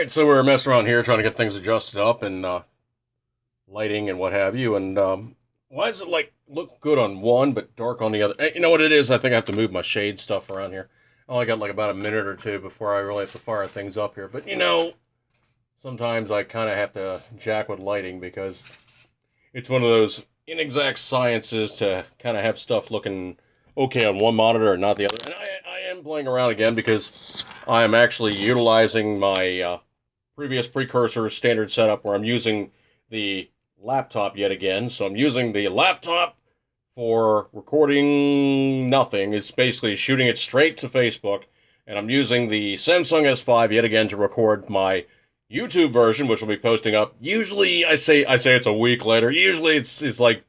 Alright, so we're messing around here trying to get things adjusted up and lighting and what have you. And why does it look good on one but dark on the other? You know what it is? I think I have to move my shade stuff around here. I only got about a minute or two before I really have to fire things up here. But sometimes I kind of have to jack with lighting because it's one of those inexact sciences to kind of have stuff looking okay on one monitor and not the other. And I am playing around again because I am actually utilizing my previous precursor standard setup where I'm using the laptop yet again. So I'm using the laptop for recording nothing. It's basically shooting it straight to Facebook. And I'm using the Samsung S5 yet again to record my YouTube version, which will be posting up. Usually I say it's a week later. Usually it's like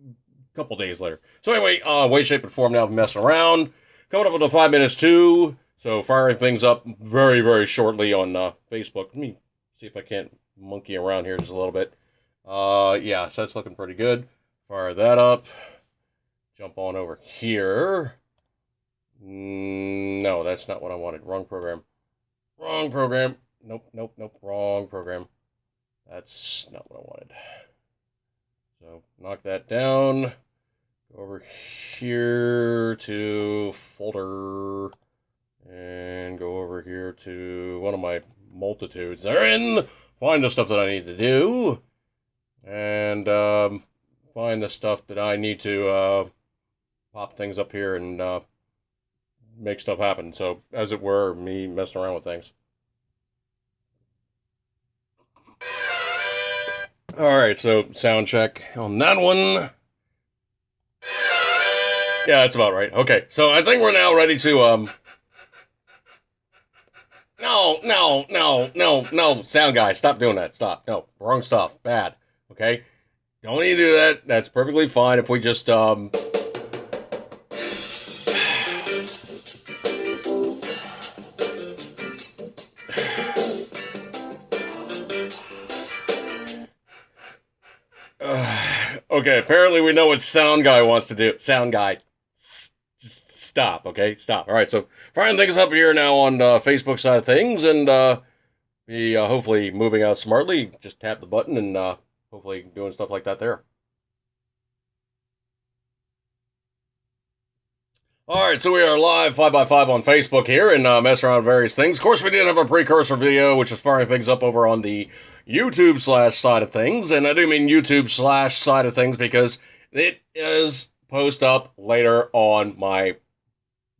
a couple days later. So anyway, way, shape, and form now of messing around. Coming up with the 5 minutes too. So firing things up very, very shortly on Facebook. Let me see if I can't monkey around here just a little bit. Yeah, so that's looking pretty good. Fire that up. Jump on over here. No, that's not what I wanted. Wrong program. Wrong program. Nope. Wrong program. That's not what I wanted. So knock that down. Go over here to folder. And go over here to one of my multitudes therein. Find the stuff that I need to do. And find the stuff that I need to pop things up here and make stuff happen. So, as it were, me messing around with things. Alright, so sound check on that one. Yeah, that's about right. Okay, so I think we're now ready to No, sound guy, stop doing that. Stop. No, wrong stuff. Bad. Okay? Don't need to do that. That's perfectly fine if we just, okay, apparently we know what sound guy wants to do. Sound guy, just stop, okay? Stop. Alright, so firing things up here now on Facebook side of things, and be hopefully moving out smartly. Just tap the button and hopefully doing stuff like that there. Alright, so we are live 5x5 on Facebook here and mess around with various things. Of course, we did have a precursor video, which is firing things up over on the YouTube / side of things. And I do mean YouTube / side of things because it is post up later on my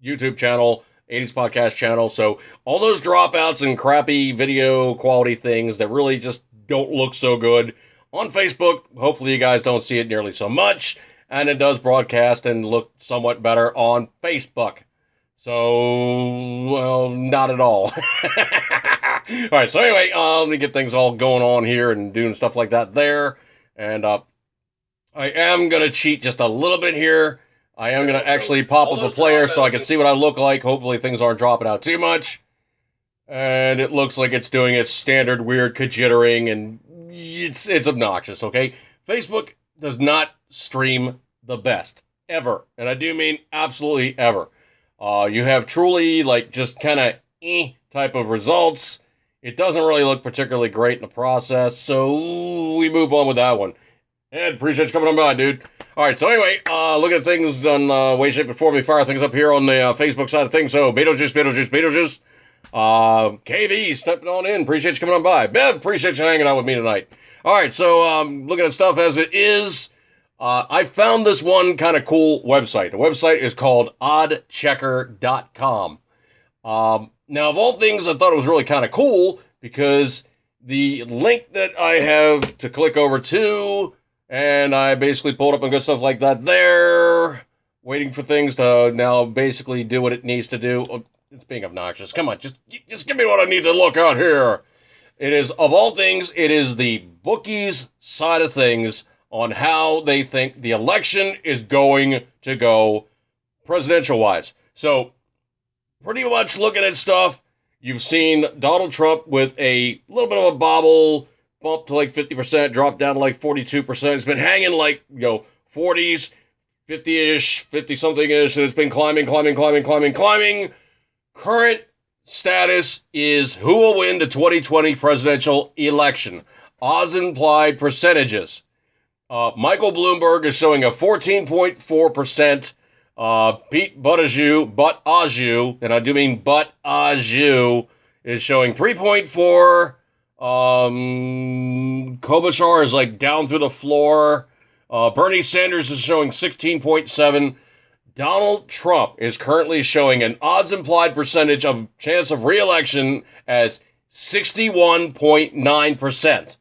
YouTube channel, 80s Podcast channel. So all those dropouts and crappy video quality things that really just don't look so good on Facebook, hopefully you guys don't see it nearly so much. And it does broadcast and look somewhat better on Facebook. So, well, not at all. Alright, so anyway, let me get things all going on here and doing stuff like that there. And I am going to cheat just a little bit here. I am going to actually pop up a player so I can see what I look like. Hopefully things aren't dropping out too much. And it looks like it's doing its standard weird jittering, and it's obnoxious, okay? Facebook does not stream the best, ever. And I do mean absolutely ever. You have truly, just kind of type of results. It doesn't really look particularly great in the process, so we move on with that one. And appreciate you coming on by, dude. Alright, so anyway, look at things on way, shape, and form. We fire things up here on the Facebook side of things. So, Beetlejuice. KB, stepping on in. Appreciate you coming on by. Bev, appreciate you hanging out with me tonight. Alright, so looking at stuff as it is. I found this one kind of cool website. The website is called oddchecker.com. Now, of all things, I thought it was really kind of cool because the link that I have to click over to, and I basically pulled up and good stuff like that there, waiting for things to now basically do what it needs to do. Oh, it's being obnoxious. Come on, just give me what I need to look out here. It is, of all things, it is the bookies side of things on how they think the election is going to go presidential-wise. So, pretty much looking at stuff, you've seen Donald Trump with a little bit of a bobble, bump to 50%, drop down to 42%. It's been hanging 40s, 50-ish, 50-something-ish, and it's been climbing. Current status is who will win the 2020 presidential election. Odds implied percentages. Michael Bloomberg is showing a 14.4%. Pete Buttigieg, and I do mean Buttigieg, is showing 3.4. Klobuchar is like down through the floor. Bernie Sanders is showing 16.7. Donald Trump is currently showing an odds implied percentage of chance of re-election as 61.9%.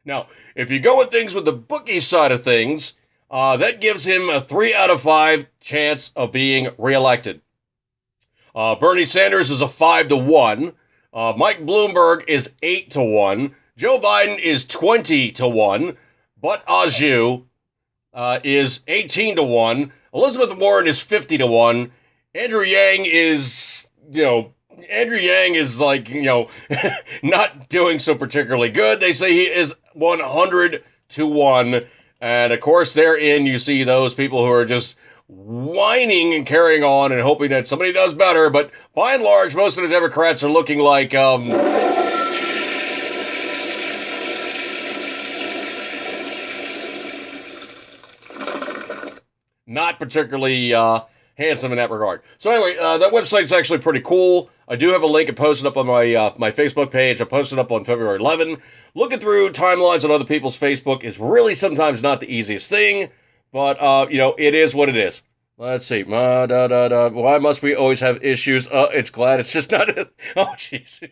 Now, if you go with things with the bookie side of things, that gives him a 3 out of 5 chance of being reelected. Bernie Sanders is a 5 to 1. Mike Bloomberg is 8 to 1. Joe Biden is 20 to 1. Buttigieg is 18 to 1. Elizabeth Warren is 50 to 1. Andrew Yang is, not doing so particularly good. They say he is 100 to 1. And of course, therein you see those people who are just whining and carrying on and hoping that somebody does better. But by and large, most of the Democrats are looking like, not particularly handsome in that regard. So anyway, that website's actually pretty cool. I do have a link and posted up on my Facebook page. I posted up on February 11. Looking through timelines on other people's Facebook is really sometimes not the easiest thing, but it is what it is. Let's see. Why must we always have issues? It's glad it's just not. Oh, jeez.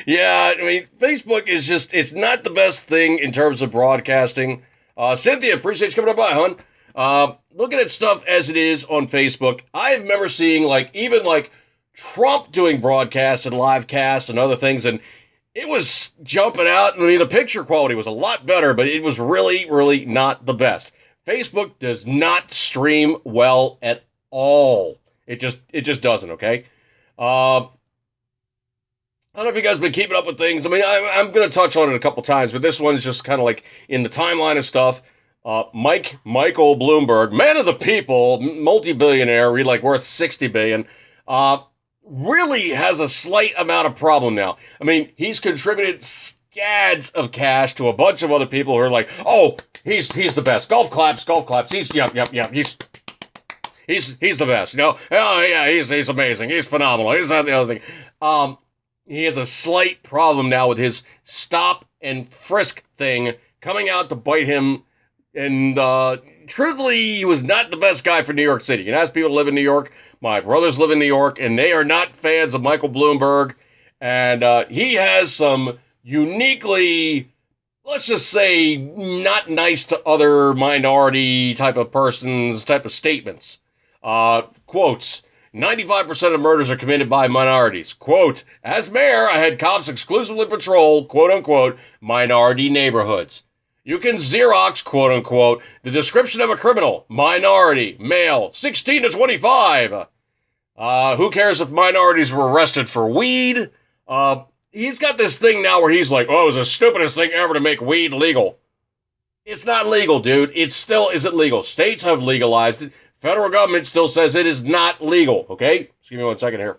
Yeah, I mean, Facebook is it's not the best thing in terms of broadcasting. Cynthia, appreciate you coming up by, hon. Looking at stuff as it is on Facebook, I remember seeing even Trump doing broadcasts and live casts and other things, and it was jumping out. I mean, the picture quality was a lot better, but it was really, really not the best. Facebook does not stream well at all. It just doesn't, okay? I don't know if you guys have been keeping up with things. I mean, I'm going to touch on it a couple times, but this one's just kind of like in the timeline of stuff. Michael Bloomberg, man of the people, multi-billionaire, worth $60 billion, really has a slight amount of problem now. I mean, he's contributed scads of cash to a bunch of other people who are like, oh, he's the best. Golf claps. He's the best. Oh yeah, he's amazing. He's phenomenal. He's not the other thing. He has a slight problem now with his stop and frisk thing coming out to bite him. And truthfully, he was not the best guy for New York City. You can ask people who live in New York. My brothers live in New York, and they are not fans of Michael Bloomberg. And he has some uniquely, let's just say, not nice to other minority type of persons type of statements. Quotes, 95% of murders are committed by minorities. Quote, as mayor, I had cops exclusively patrol, quote unquote, minority neighborhoods. You can Xerox, quote unquote, the description of a criminal, minority, male, 16 to 25. Who cares if minorities were arrested for weed? He's got this thing now where he's like, oh, it was the stupidest thing ever to make weed legal. It's not legal, dude. It still isn't legal. States have legalized it. Federal government still says it is not legal, okay? Just give me 1 second here.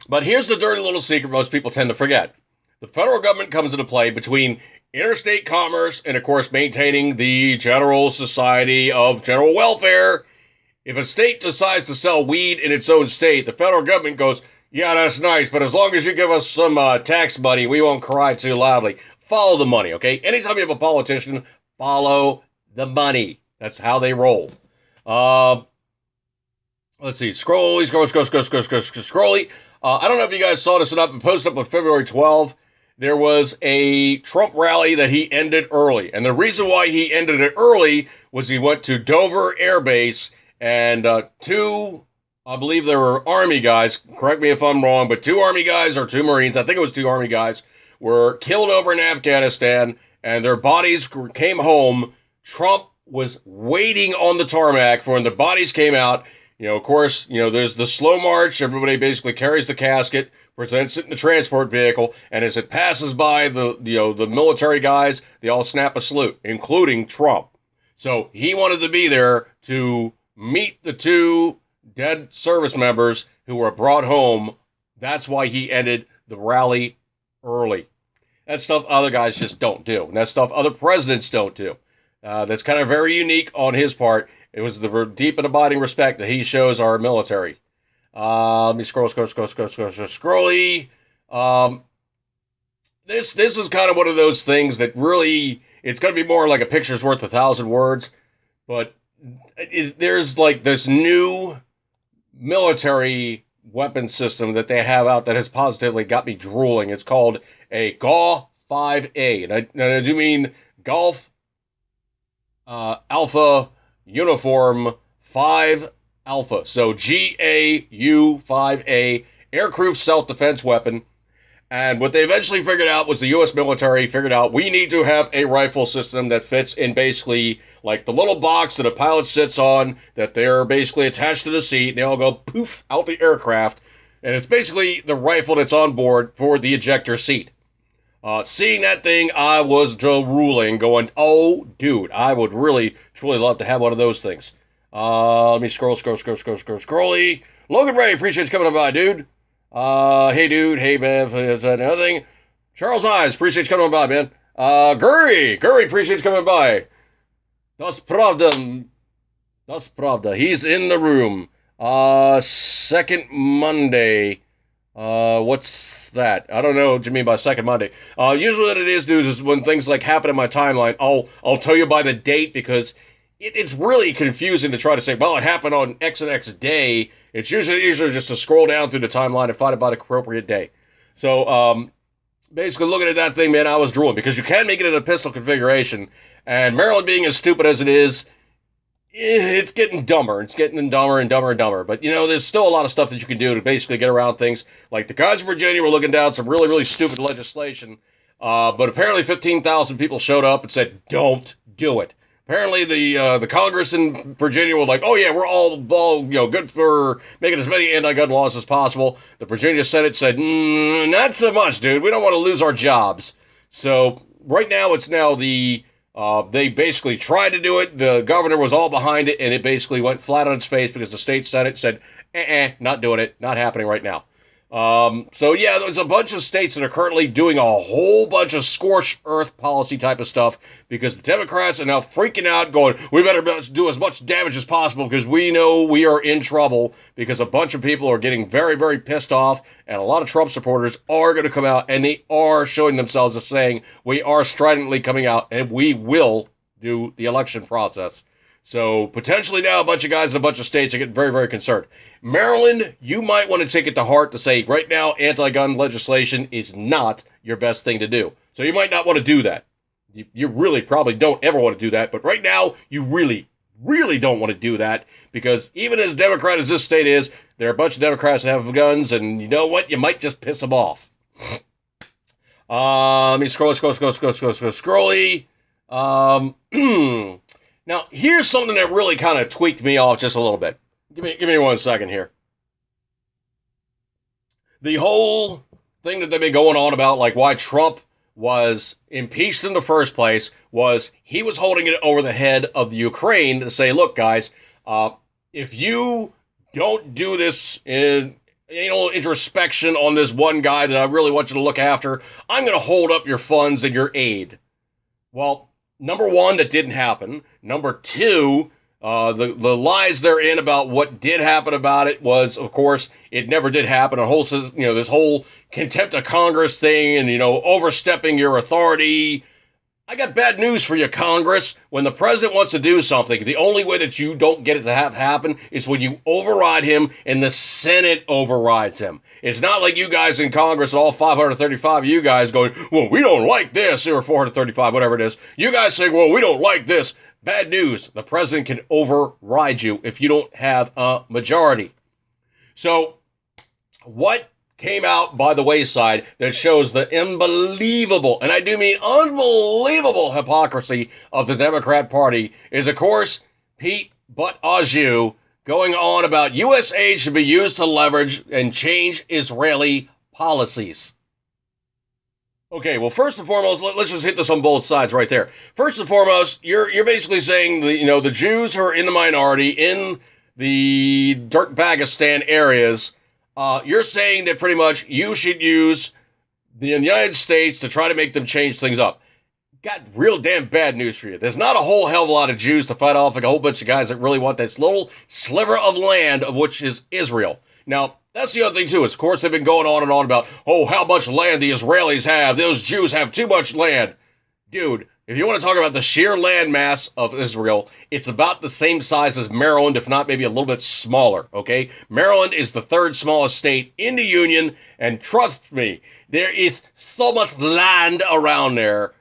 But here's the dirty little secret most people tend to forget. The federal government comes into play between interstate commerce and, of course, maintaining the general society of general welfare. If a state decides to sell weed in its own state, the federal government goes, yeah, that's nice, but as long as you give us some tax money, we won't cry too loudly. Follow the money, okay? Anytime you have a politician, follow the money. That's how they roll. Let's see. Scrolly. I don't know if you guys saw this up and posted up on February 12th. There was a Trump rally that he ended early. And the reason why he ended it early was he went to Dover Air Base and two, I believe there were Army guys, correct me if I'm wrong, but 2 Army guys or 2 Marines, I think it was 2 Army guys, were killed over in Afghanistan and their bodies came home. Trump was waiting on the tarmac for when the bodies came out. Of course, there's the slow march. Everybody basically carries the casket, presents it in the transport vehicle, and as it passes by the military guys, they all snap a salute, including Trump. So he wanted to be there to meet the 2 dead service members, who were brought home. That's why he ended the rally early. That's stuff other guys just don't do. And that's stuff other presidents don't do. That's kind of very unique on his part. It was the deep and abiding respect that he shows our military. Let me scrolly. This is kind of one of those things that really, it's going to be more like a picture's worth 1,000 words. But there's like this new military weapon system that they have out that has positively got me drooling. It's called a GAW 5A. And I do mean Golf Alpha Uniform 5 Alpha. So GAU 5A, aircrew self-defense weapon. And what they eventually figured out was the U.S. military figured out we need to have a rifle system that fits in basically like the little box that a pilot sits on, that they're basically attached to the seat, and they all go poof out the aircraft. And it's basically the rifle that's on board for the ejector seat. Seeing that thing, I was drooling, going, oh, dude, I would really, truly love to have one of those things. Let me scrolly. Logan Ray, appreciate you coming by, dude. Hey, dude. Hey, Bev. Another thing. Charles Eyes, appreciate you coming by, man. Gurry, appreciate you coming by. Das Pravda. He's in the room. Second Monday. What's that? I don't know what you mean by second Monday. Usually what it is, dudes, is when things like happen in my timeline, I'll tell you by the date, because it's really confusing to try to say, well, it happened on X and X day. It's usually easier just to scroll down through the timeline and find about an appropriate day. So, basically looking at that thing, man, I was drooling, because you can make it in a pistol configuration, and Maryland being as stupid as it is, it's getting dumber. It's getting dumber and dumber and dumber. But, you know, there's still a lot of stuff that you can do to basically get around things. Like the guys in Virginia were looking down some really, really stupid legislation. But apparently 15,000 people showed up and said, don't do it. Apparently the Congress in Virginia were like, oh yeah, we're all good for making as many anti-gun laws as possible. The Virginia Senate said, not so much, dude. We don't want to lose our jobs. So right now it's now they basically tried to do it. The governor was all behind it, and it basically went flat on its face because the state Senate said, not doing it, not happening right now. So yeah, there's a bunch of states that are currently doing a whole bunch of scorched earth policy type of stuff, because the Democrats are now freaking out, going, we better do as much damage as possible because we know we are in trouble, because a bunch of people are getting very, very pissed off, and a lot of Trump supporters are going to come out, and they are showing themselves as saying, we are stridently coming out, and we will do the election process. So potentially now a bunch of guys in a bunch of states are getting very, very concerned. Maryland, you might want to take it to heart to say right now anti-gun legislation is not your best thing to do. So you might not want to do that. You really probably don't ever want to do that. But right now, you really, really don't want to do that, because even as Democrat as this state is, there are a bunch of Democrats that have guns, and you know what? You might just piss them off. Let me scrolly. Now, here's something that really kind of tweaked me off just a little bit. Give me 1 second here. The whole thing that they've been going on about, like, why Trump was impeached in the first place, was he was holding it over the head of the Ukraine to say, look, guys, if you don't do this introspection on this one guy that I really want you to look after, I'm going to hold up your funds and your aid. Well, number one, that didn't happen. Number two, the lies they're in about what did happen about it was, of course, it never did happen. This whole contempt of Congress thing and, overstepping your authority. I got bad news for you, Congress. When the president wants to do something, the only way that you don't get it to have happen is when you override him and the Senate overrides him. It's not like you guys in Congress, all 535 of you guys going, well, we don't like this, or 435, whatever it is. You guys saying, well, we don't like this. Bad news. The president can override you if you don't have a majority. So, what came out by the wayside that shows the unbelievable, and I do mean unbelievable, hypocrisy of the Democrat Party is, of course, Pete Buttigieg going on about U.S. aid should be used to leverage and change Israeli policies. Okay, well, first and foremost, let's just hit this on both sides right there. First and foremost, you're basically saying the Jews who are in the minority in the Turkmenistan areas You're saying that pretty much you should use the United States to try to make them change things up. Got real damn bad news for you. There's not a whole hell of a lot of Jews to fight off like a whole bunch of guys that really want this little sliver of land, of which is Israel. Now, that's the other thing, too, is, of course, they've been going on and on about, oh, how much land the Israelis have. Those Jews have too much land. Dude, if you want to talk about the sheer land mass of Israel, it's about the same size as Maryland, if not maybe a little bit smaller, okay? Maryland is the third smallest state in the Union, and trust me, there is so much land around there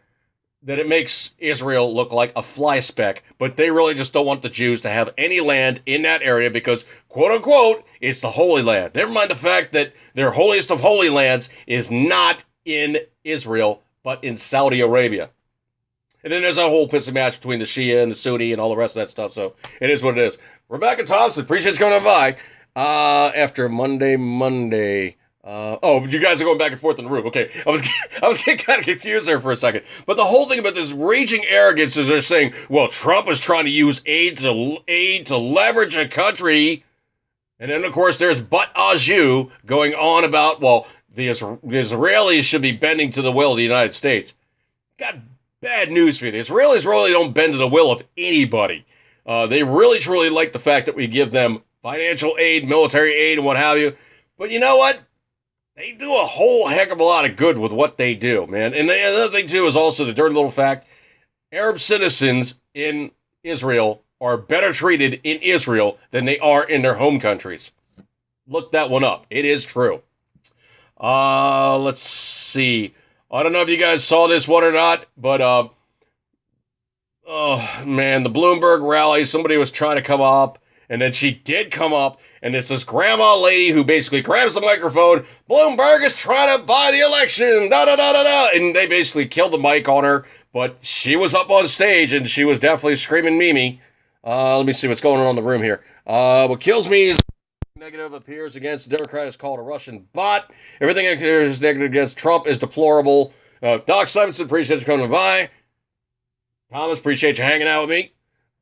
that it makes Israel look like a fly speck, but they really just don't want the Jews to have any land in that area because, quote unquote, it's the Holy Land. Never mind the fact that their holiest of holy lands is not in Israel, but in Saudi Arabia. And then there's that whole pissing match between the Shia and the Sunni and all the rest of that stuff, so it is what it is. Rebecca Thompson, appreciate you coming by. After Monday. You guys are going back and forth in the room. Okay, I was getting kind of confused there for a second. But the whole thing about this raging arrogance is they're saying, well, Trump is trying to use aid to leverage a country. And then, of course, there's But Aju going on about, well, the Israelis should be bending to the will of the United States. Got bad news for you. The Israelis really don't bend to the will of anybody. They really, truly like the fact that we give them financial aid, military aid, and what have you. But you know what? They do a whole heck of a lot of good with what they do, man. And the other thing, too, is also the dirty little fact, Arab citizens in Israel are better treated in Israel than they are in their home countries. Look that one up. It is true. Let's see. I don't know if you guys saw this one or not, but, oh, man, the Bloomberg rally, somebody was trying to come up, and then she did come up, and it's this grandma lady who basically grabs the microphone. Bloomberg is trying to buy the election. Da-da-da-da-da. And they basically killed the mic on her. But she was up on stage, and she was definitely screaming Mimi. Let me see what's going on in the room here. What kills me is negative appears against the Democrat is called a Russian bot. Everything that appears negative against Trump is deplorable. Doc Simonson, appreciate you coming by. Thomas, appreciate you hanging out with me.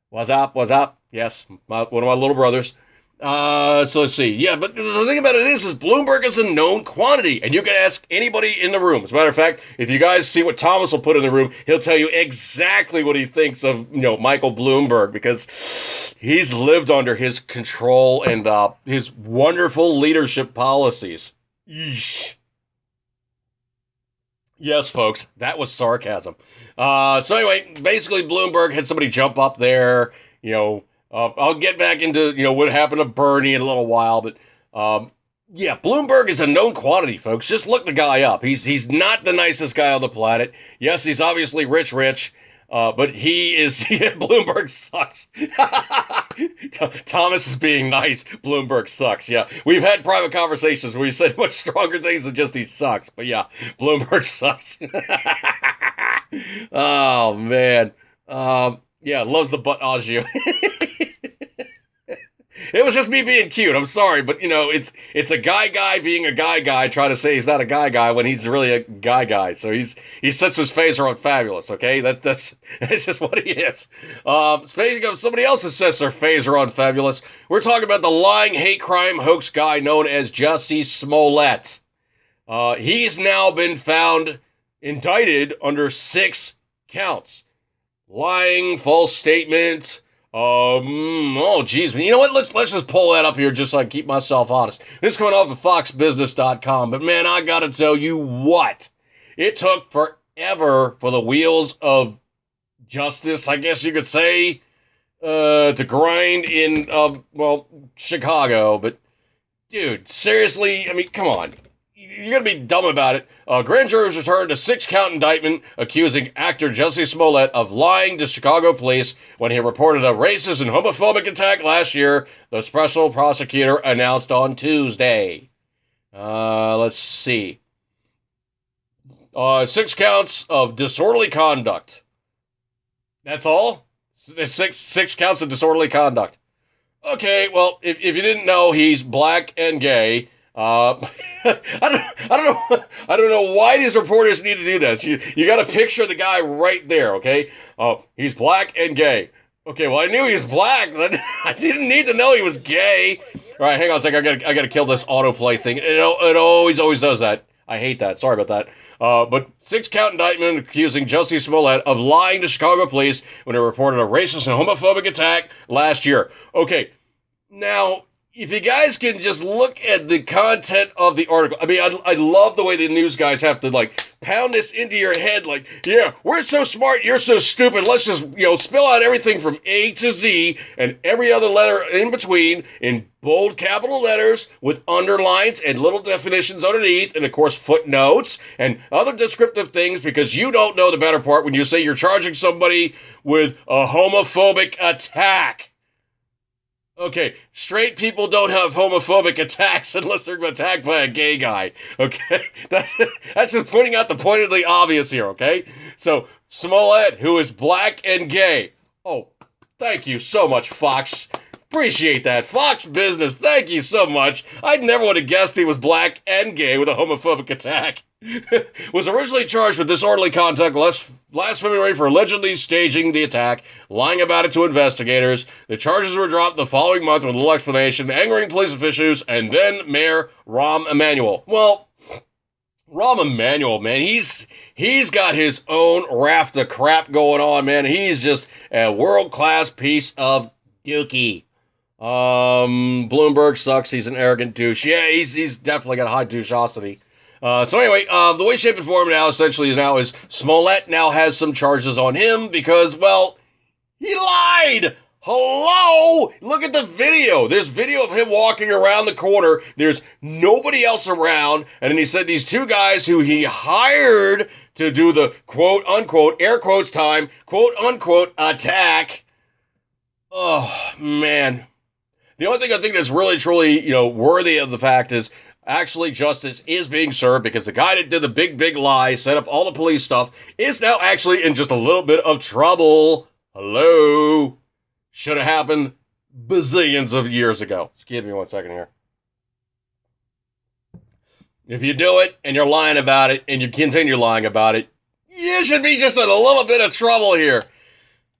What's up? What's up? Yes, one of my little brothers. So let's see. Yeah, but the thing about it is Bloomberg is a known quantity, and you can ask anybody in the room. As a matter of fact, if you guys see what Thomas will put in the room, he'll tell you exactly what he thinks of, Michael Bloomberg, because he's lived under his control and his wonderful leadership policies. Eesh. Yes, folks, that was sarcasm. So anyway, basically Bloomberg had somebody jump up there, I'll get back into, what happened to Bernie in a little while, but, yeah, Bloomberg is a known quantity, folks. Just look the guy up. He's not the nicest guy on the planet. Yes, he's obviously rich, but he is, Bloomberg sucks. Thomas is being nice. Bloomberg sucks, yeah. We've had private conversations where he said much stronger things than just he sucks, but yeah, Bloomberg sucks. Oh, man. Yeah, loves the butt Aju. It was just me being cute. I'm sorry, but it's a guy being a guy trying to say he's not a guy when he's really a guy. So he sets his phaser on fabulous. Okay, that's just what he is. Speaking of somebody else that sets their phaser on fabulous, we're talking about the lying hate crime hoax guy known as Jussie Smollett. He's now been found indicted under 6 counts. Lying, false statement. Oh, geez. You know what? Let's just pull that up here just so I can keep myself honest. This is coming off of FoxBusiness.com, but man, I gotta tell you what. It took forever for the wheels of justice, I guess you could say, to grind in, Chicago. But, dude, seriously, I mean, come on. You're going to be dumb about it. Grand jury returned a 6-count indictment accusing actor Jussie Smollett of lying to Chicago police when he reported a racist and homophobic attack last year, the special prosecutor announced on Tuesday. Let's see. 6 counts of disorderly conduct. That's all? Six counts of disorderly conduct. Okay, well, if you didn't know, he's black and gay. I don't know why these reporters need to do this. You got a picture of the guy right there, okay? He's black and gay. Okay, well, I knew he was black. I didn't need to know he was gay. All right, hang on a second. I gotta kill this autoplay thing. It always does that. I hate that. Sorry about that. But 6-count indictment accusing Jussie Smollett of lying to Chicago police when he reported a racist and homophobic attack last year. Okay, now, if you guys can just look at the content of the article, I mean, I love the way the news guys have to, like, pound this into your head, like, yeah, we're so smart, you're so stupid, let's just, spill out everything from A to Z and every other letter in between in bold capital letters with underlines and little definitions underneath, and, of course, footnotes and other descriptive things, because you don't know the better part when you say you're charging somebody with a homophobic attack. Okay, straight people don't have homophobic attacks unless they're attacked by a gay guy, okay? That's just pointing out the pointedly obvious here, okay? So, Smollett, who is black and gay. Oh, thank you so much, Fox. Appreciate that. Fox Business, thank you so much. I never would have guessed he was black and gay with a homophobic attack. Was originally charged with disorderly conduct last February for allegedly staging the attack, lying about it to investigators. The charges were dropped the following month with a little explanation, angering police officials, and then Mayor Rahm Emanuel. Well, Rahm Emanuel, man, he's got his own raft of crap going on, man. He's just a world-class piece of dookie. Bloomberg sucks. He's an arrogant douche. Yeah, he's definitely got a high doucheosity. So anyway, the way, shape, and form now essentially is Smollett now has some charges on him because, well, he lied. Hello? Look at the video. There's video of him walking around the corner. There's nobody else around. And then he said these two guys who he hired to do the quote unquote, air quotes time, quote unquote attack. Oh, man. The only thing I think that's really, truly, worthy of the fact is actually justice is being served because the guy that did the big lie, set up all the police stuff, is now actually in just a little bit of trouble. Hello? Should have happened bazillions of years ago. Excuse me 1 second here. If you do it and you're lying about it and you continue lying about it, you should be just in a little bit of trouble here.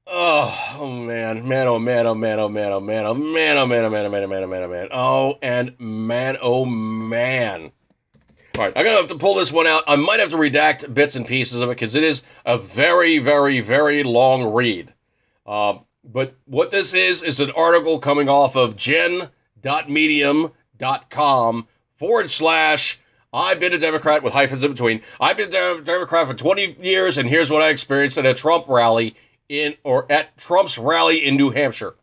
Oh man, man, oh man, oh man, oh man, oh man, oh man, oh man, oh man, oh man, oh man, oh man, oh man, oh and man, oh man. All right, I'm gonna have to pull this one out. I might have to redact bits and pieces of it because it is a very, very, very long read. But what this is an article coming off of gen.medium.com / I've been a Democrat with hyphens in between. I've been a Democrat for 20 years, and here's what I experienced at a Trump rally at Trump's rally in New Hampshire.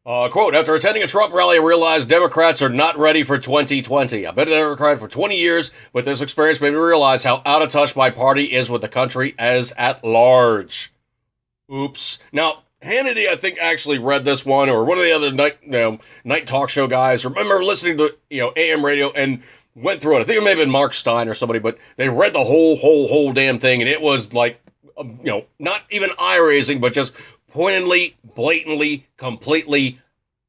Quote, after attending a Trump rally, I realized Democrats are not ready for 2020. I've been a Democrat for 20 years, but this experience made me realize how out of touch my party is with the country as at large. Oops. Now, Hannity, I think, actually read this one, or one of the other night talk show guys. Remember listening to, AM radio and went through it. I think it may have been Mark Stein or somebody, but they read the whole damn thing, and it was like, not even eye-raising, but just pointedly, blatantly, completely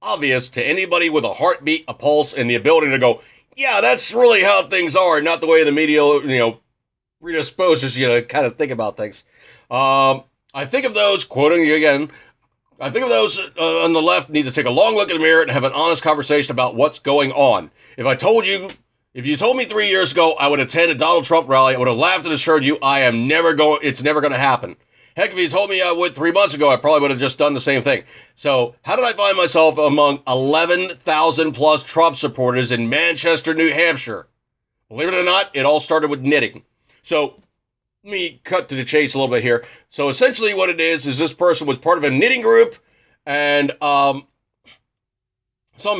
obvious to anybody with a heartbeat, a pulse, and the ability to go, yeah, that's really how things are, not the way the media, predisposes you to kind of think about things. I think of those, quoting you again, I think of those on the left need to take a long look in the mirror and have an honest conversation about what's going on. If you told me 3 years ago I would attend a Donald Trump rally, I would have laughed and assured you it's never going to happen. Heck, if you told me I would 3 months ago, I probably would have just done the same thing. So, how did I find myself among 11,000 plus Trump supporters in Manchester, New Hampshire? Believe it or not, it all started with knitting. So, let me cut to the chase a little bit here. So, essentially what it is this person was part of a knitting group, and some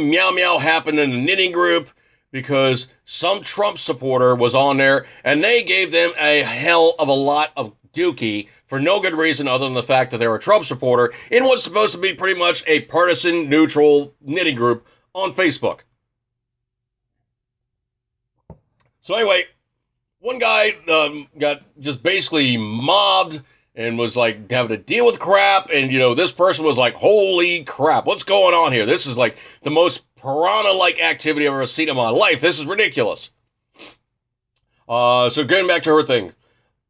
meow happened in the knitting group, because some Trump supporter was on there, and they gave them a hell of a lot of dookie for no good reason other than the fact that they're a Trump supporter in what's supposed to be pretty much a partisan, neutral knitting group on Facebook. So anyway, one guy got just basically mobbed and was like having to deal with crap, and this person was like, holy crap, what's going on here? This is like the most piranha-like activity I've ever seen in my life. This is ridiculous. So getting back to her thing.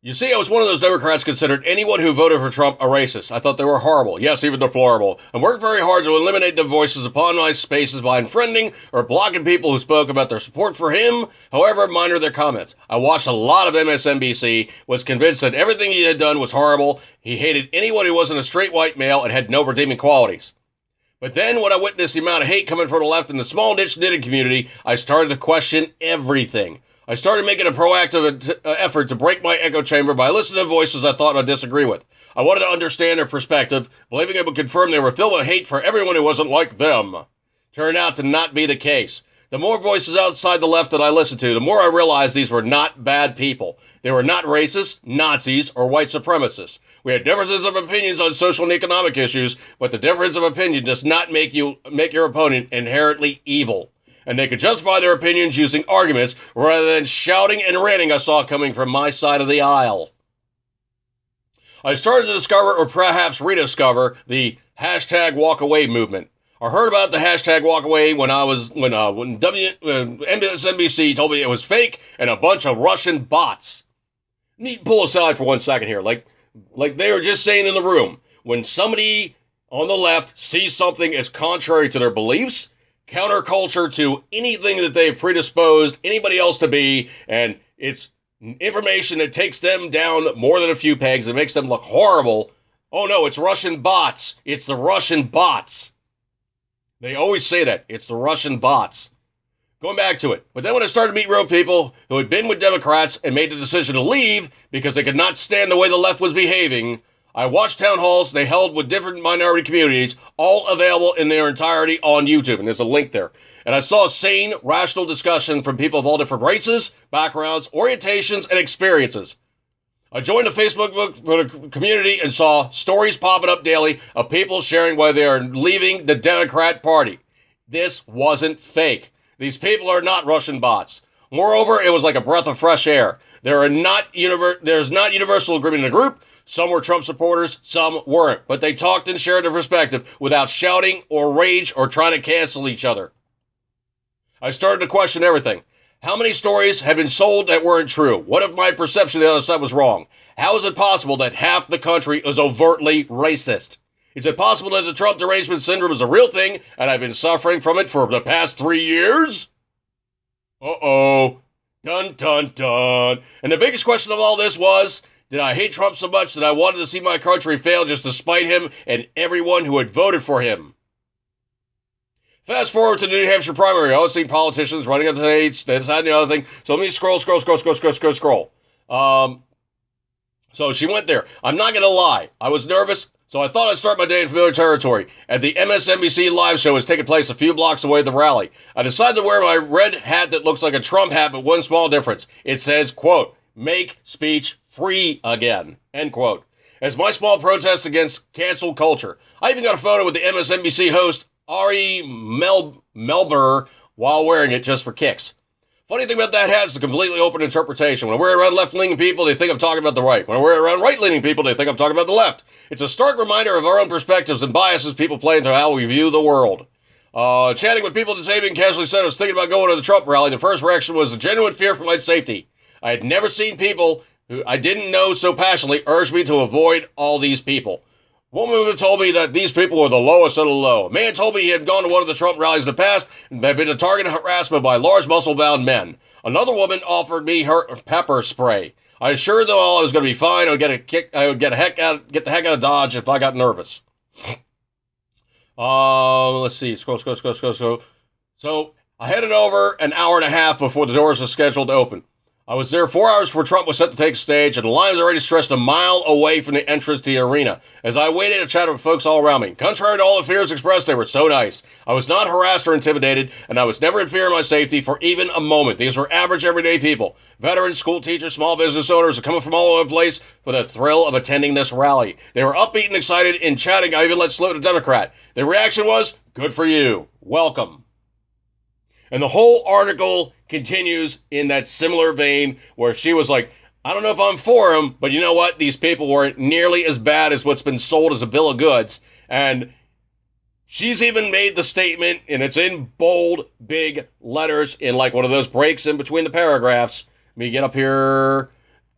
You see, I was one of those Democrats considered anyone who voted for Trump a racist. I thought they were horrible, yes, even deplorable, and worked very hard to eliminate the voices upon my spaces by unfriending or blocking people who spoke about their support for him, however minor their comments. I watched a lot of MSNBC, was convinced that everything he had done was horrible, he hated anyone who wasn't a straight white male and had no redeeming qualities. But then when I witnessed the amount of hate coming from the left in the small niche knitting community, I started to question everything. I started making a proactive effort to break my echo chamber by listening to voices I thought I'd disagree with. I wanted to understand their perspective, believing it would confirm they were filled with hate for everyone who wasn't like them. Turned out to not be the case. The more voices outside the left that I listened to, the more I realized these were not bad people. They were not racists, Nazis, or white supremacists. We had differences of opinions on social and economic issues, but the difference of opinion does not make your opponent inherently evil. And they could justify their opinions using arguments rather than shouting and ranting I saw coming from my side of the aisle. I started to discover, or perhaps rediscover, the hashtag walkaway movement. I heard about the hashtag walkaway when MSNBC told me it was fake and a bunch of Russian bots. Need to pull aside for 1 second here, like they were just saying in the room, when somebody on the left sees something as contrary to their beliefs, counterculture to anything that they've predisposed anybody else to be, and it's information that takes them down more than a few pegs and makes them look horrible. Oh no, it's Russian bots. It's the Russian bots. They always say that. It's the Russian bots. Going back to it. But then when I started to meet real people who had been with Democrats and made the decision to leave because they could not stand the way the left was behaving, I watched town halls they held with different minority communities, all available in their entirety on YouTube, and there's a link there. And I saw sane, rational discussion from people of all different races, backgrounds, orientations, and experiences. I joined the Facebook for the community and saw stories popping up daily of people sharing why they are leaving the Democrat Party. This wasn't fake. These people are not Russian bots. Moreover, it was like a breath of fresh air. There's not universal agreement in the group. Some were Trump supporters, some weren't. But they talked and shared their perspective without shouting or rage or trying to cancel each other. I started to question everything. How many stories have been sold that weren't true? What if my perception of the other side was wrong? How is it possible that half the country is overtly racist? Is it possible that the Trump derangement syndrome is a real thing and I've been suffering from it for the past 3 years? Uh-oh. Dun, dun, dun. And the biggest question of all this was, did I hate Trump so much that I wanted to see my country fail just to spite him and everyone who had voted for him? Fast forward to the New Hampshire primary. I was seeing politicians running on the states, this, that, and the other thing. So let me scroll. So she went there. I'm not going to lie. I was nervous, so I thought I'd start my day in familiar territory. And the MSNBC live show was taking place a few blocks away at the rally. I decided to wear my red hat that looks like a Trump hat, but one small difference. It says, quote, "Make speech free again," end quote. As my small protest against cancel culture. I even got a photo with the MSNBC host, Ari Melber, while wearing it just for kicks. Funny thing about that hat is a completely open interpretation. When I wear it around left-leaning people, they think I'm talking about the right. When I wear it around right-leaning people, they think I'm talking about the left. It's a stark reminder of our own perspectives and biases people play into how we view the world. Chatting with people at the table casually said I was thinking about going to the Trump rally. The first reaction was a genuine fear for my safety. I had never seen people who I didn't know so passionately urge me to avoid all these people. One woman told me that these people were the lowest of the low. A man told me he had gone to one of the Trump rallies in the past and had been a target of harassment by large muscle-bound men. Another woman offered me her pepper spray. I assured them all I was going to be fine. I would get the heck out of Dodge if I got nervous. Let's see. Scroll. So I headed over an hour and a half before the doors were scheduled to open. I was there 4 hours before Trump was set to take stage, and the line was already stretched a mile away from the entrance to the arena. As I waited, I chatted with folks all around me. Contrary to all the fears expressed, they were so nice. I was not harassed or intimidated, and I was never in fear of my safety for even a moment. These were average, everyday people. Veterans, school teachers, small business owners are coming from all over the place for the thrill of attending this rally. They were upbeat and excited. In chatting, I even let slip a Democrat. The reaction was, "Good for you. Welcome." And the whole article continues in that similar vein where she was like, I don't know if I'm for him, but you know what? These people weren't nearly as bad as what's been sold as a bill of goods. And she's even made the statement, and it's in bold, big letters in like one of those breaks in between the paragraphs. Let me get up here.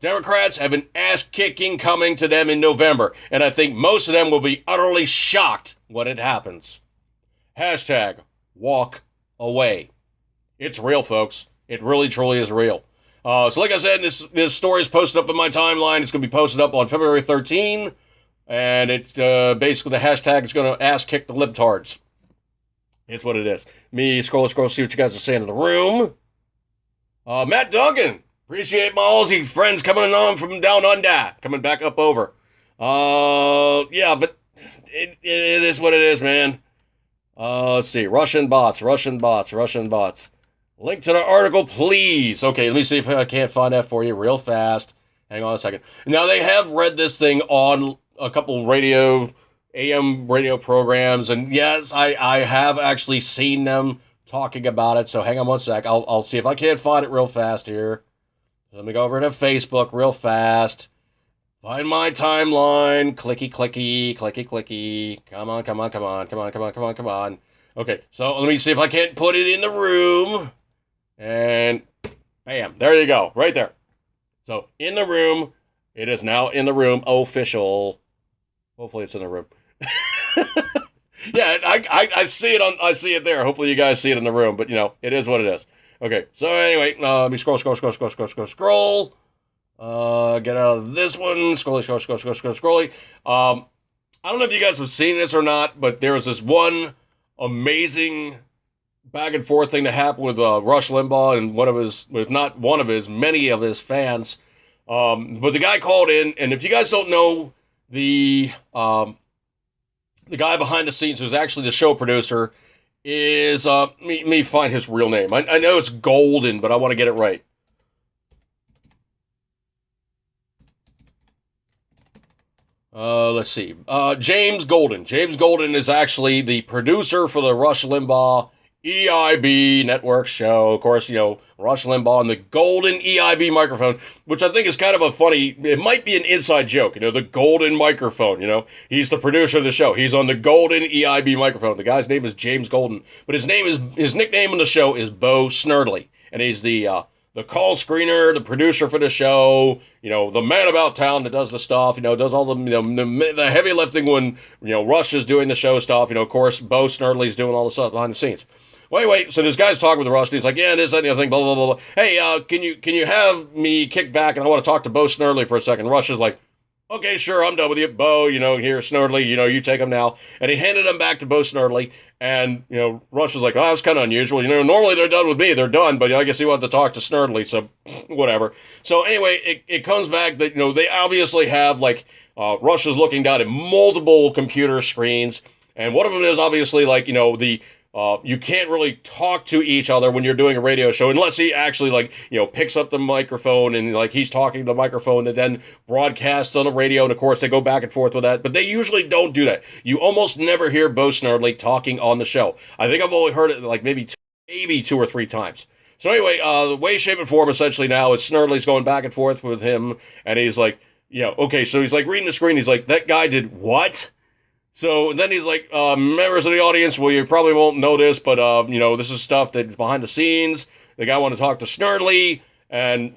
Democrats have an ass-kicking coming to them in November, and I think most of them will be utterly shocked when it happens. Hashtag walk away. It's real, folks. It really, truly is real. So like I said, this story is posted up in my timeline. It's going to be posted up on February 13, and it's basically the hashtag is going to ass-kick the libtards. It's what it is. Me, scroll, see what you guys are saying in the room. Matt Duncan. Appreciate my Aussie friends coming on from down under, coming back up over. Yeah, but it is what it is, man. Let's see. Russian bots. Link to the article, please. Okay, let me see if I can't find that for you real fast. Hang on a second. Now, they have read this thing on a couple AM radio programs, and yes, I have actually seen them talking about it, so hang on one sec. I'll see if I can't find it real fast here. Let me go over to Facebook real fast. Find my timeline. Clicky. Come on. Okay, so let me see if I can't put it in the room. And bam, there you go, right there. So in the room, it is now in the room, official. Hopefully it's in the room. Yeah, I see it I see it there. Hopefully you guys see it in the room, but it is what it is. Okay, so anyway, let me scroll. Get out of this one. Scrolly. I don't know if you guys have seen this or not, but there was this one amazing back and forth thing that happened with Rush Limbaugh and many of his fans. But the guy called in, and if you guys don't know the guy behind the scenes who's actually the show producer is, me find his real name. I know it's Golden, but I want to get it right. Let's see. James Golden. James Golden is actually the producer for the Rush Limbaugh EIB network show. Of course, Rush Limbaugh and the golden EIB microphone, which I think is kind of it might be an inside joke, the golden microphone, he's the producer of the show. He's on the golden EIB microphone. The guy's name is James Golden, but his nickname on the show is Bo Snerdley, and he's the call screener, the producer for the show, the man about town that does the stuff, does all the heavy lifting when, Rush is doing the show stuff. Of course, Bo Snerdley's doing all the stuff behind the scenes. Wait, so this guy's talking with Rush, and he's like, yeah, this, that, and the other thing, blah, blah, blah, blah. Hey, can you have me kick back, and I want to talk to Bo Snerdley for a second. Rush is like, okay, sure, I'm done with you. Bo, here, Snerdley, you take him now. And he handed him back to Bo Snerdley, and, Rush is like, oh, that was kind of unusual. Normally they're done with me, they're done, but I guess he wanted to talk to Snerdley, so whatever. So anyway, it comes back that, they obviously have, Rush is looking down at multiple computer screens, and one of them is obviously, you can't really talk to each other when you're doing a radio show unless he actually picks up the microphone and he's talking to the microphone and then broadcasts on the radio, and of course they go back and forth with that, but they usually don't do that. You almost never hear Bo Snerdley talking on the show. I think I've only heard it maybe 2 or 3 times. So anyway, the way, shape, and form essentially now is Snerdley's going back and forth with him, and he's like, okay, so he's reading the screen, he's like, that guy did what? So then he's like, members of the audience, well, you probably won't know this, but, this is stuff that's behind the scenes. The guy wanted to talk to Snerdley, and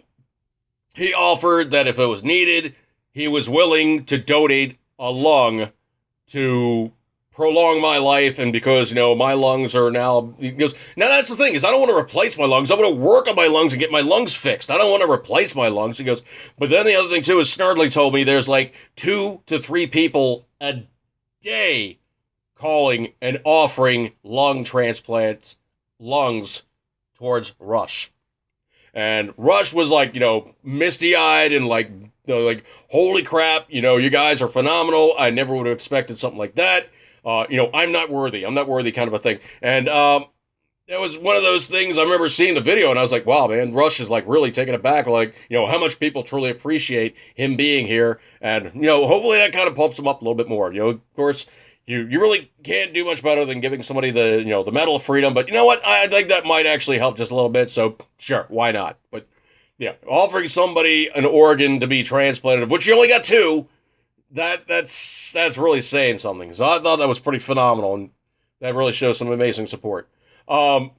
he offered that if it was needed, he was willing to donate a lung to prolong my life, and because, my lungs are now, he goes, now that's the thing, is I don't want to replace my lungs. I want to work on my lungs and get my lungs fixed. I don't want to replace my lungs. He goes, but then the other thing, too, is Snerdley told me there's 2 to 3 people a day calling and offering lung transplants, lungs towards Rush. And Rush was misty-eyed and holy crap, you guys are phenomenal. I never would have expected something like that. I'm not worthy kind of a thing. And it was one of those things. I remember seeing the video and I was like, wow, man, Rush is really taken aback, how much people truly appreciate him being here. And, hopefully that kind of pumps him up a little bit more. Of course, you really can't do much better than giving somebody the, the Medal of Freedom. But you know what? I think that might actually help just a little bit. So sure, why not? But yeah, offering somebody an organ to be transplanted, of which you only got 2, that's really saying something. So I thought that was pretty phenomenal, and that really shows some amazing support. I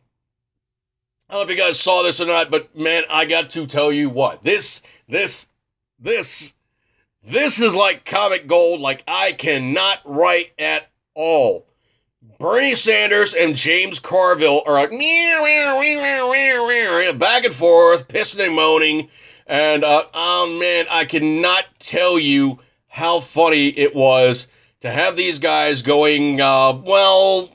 don't know if you guys saw this or not, but man, I got to tell you what, this This is like comic gold, like I cannot write at all. Bernie Sanders and James Carville are like back and forth, pissing and moaning, and oh man, I cannot tell you how funny it was to have these guys going, well.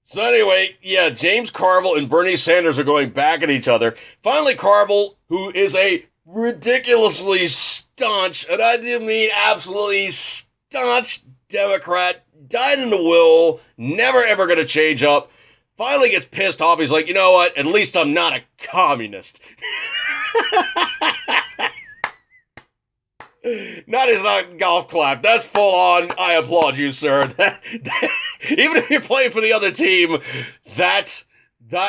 So anyway, yeah, James Carville and Bernie Sanders are going back at each other. Finally, Carville, who is a ridiculously staunch, and I do mean absolutely staunch Democrat, dyed in the will, never ever going to change up, finally gets pissed off. He's like, you know what? At least I'm not a communist. That is not golf clap. That's full on. I applaud you, sir. Even if you're playing for the other team, that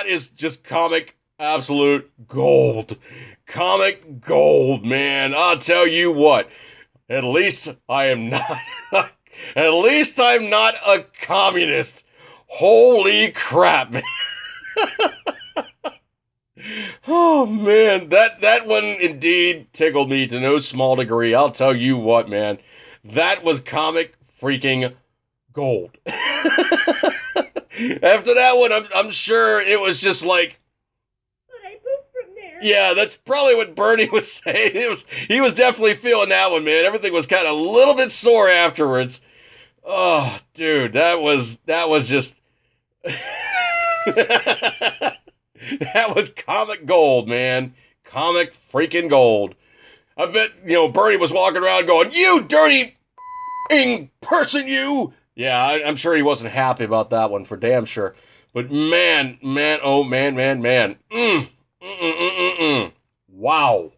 is just comic absolute gold. Comic gold, man. I'll tell you what. At least I am not. At least I'm not a communist. Holy crap, man. Oh man, that one indeed tickled me to no small degree. I'll tell you what, man. That was comic freaking gold. After that one, I'm sure it was just like, but I pooped from there. Yeah, that's probably what Bernie was saying. He was definitely feeling that one, man. Everything was kind of a little bit sore afterwards. Oh, dude, that was just that was comic gold, man. Comic freaking gold. I bet, Bernie was walking around going, "You dirty person, you!" Yeah, I'm sure he wasn't happy about that one for damn sure. But man, oh man. Wow.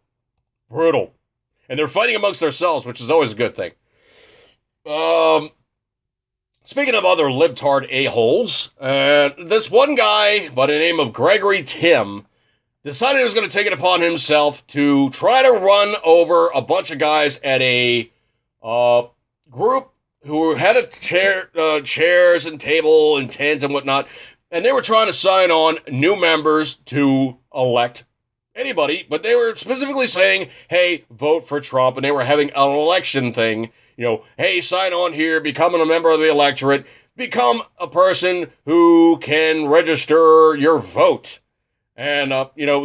Brutal. And they're fighting amongst themselves, which is always a good thing. Speaking of other libtard a-holes, this one guy by the name of Gregory Tim decided he was going to take it upon himself to try to run over a bunch of guys at a group who had chairs and table and tents and whatnot, and they were trying to sign on new members to elect anybody, but they were specifically saying, hey, vote for Trump, and they were having an election thing. Hey, sign on here, become a member of the electorate, become a person who can register your vote. And,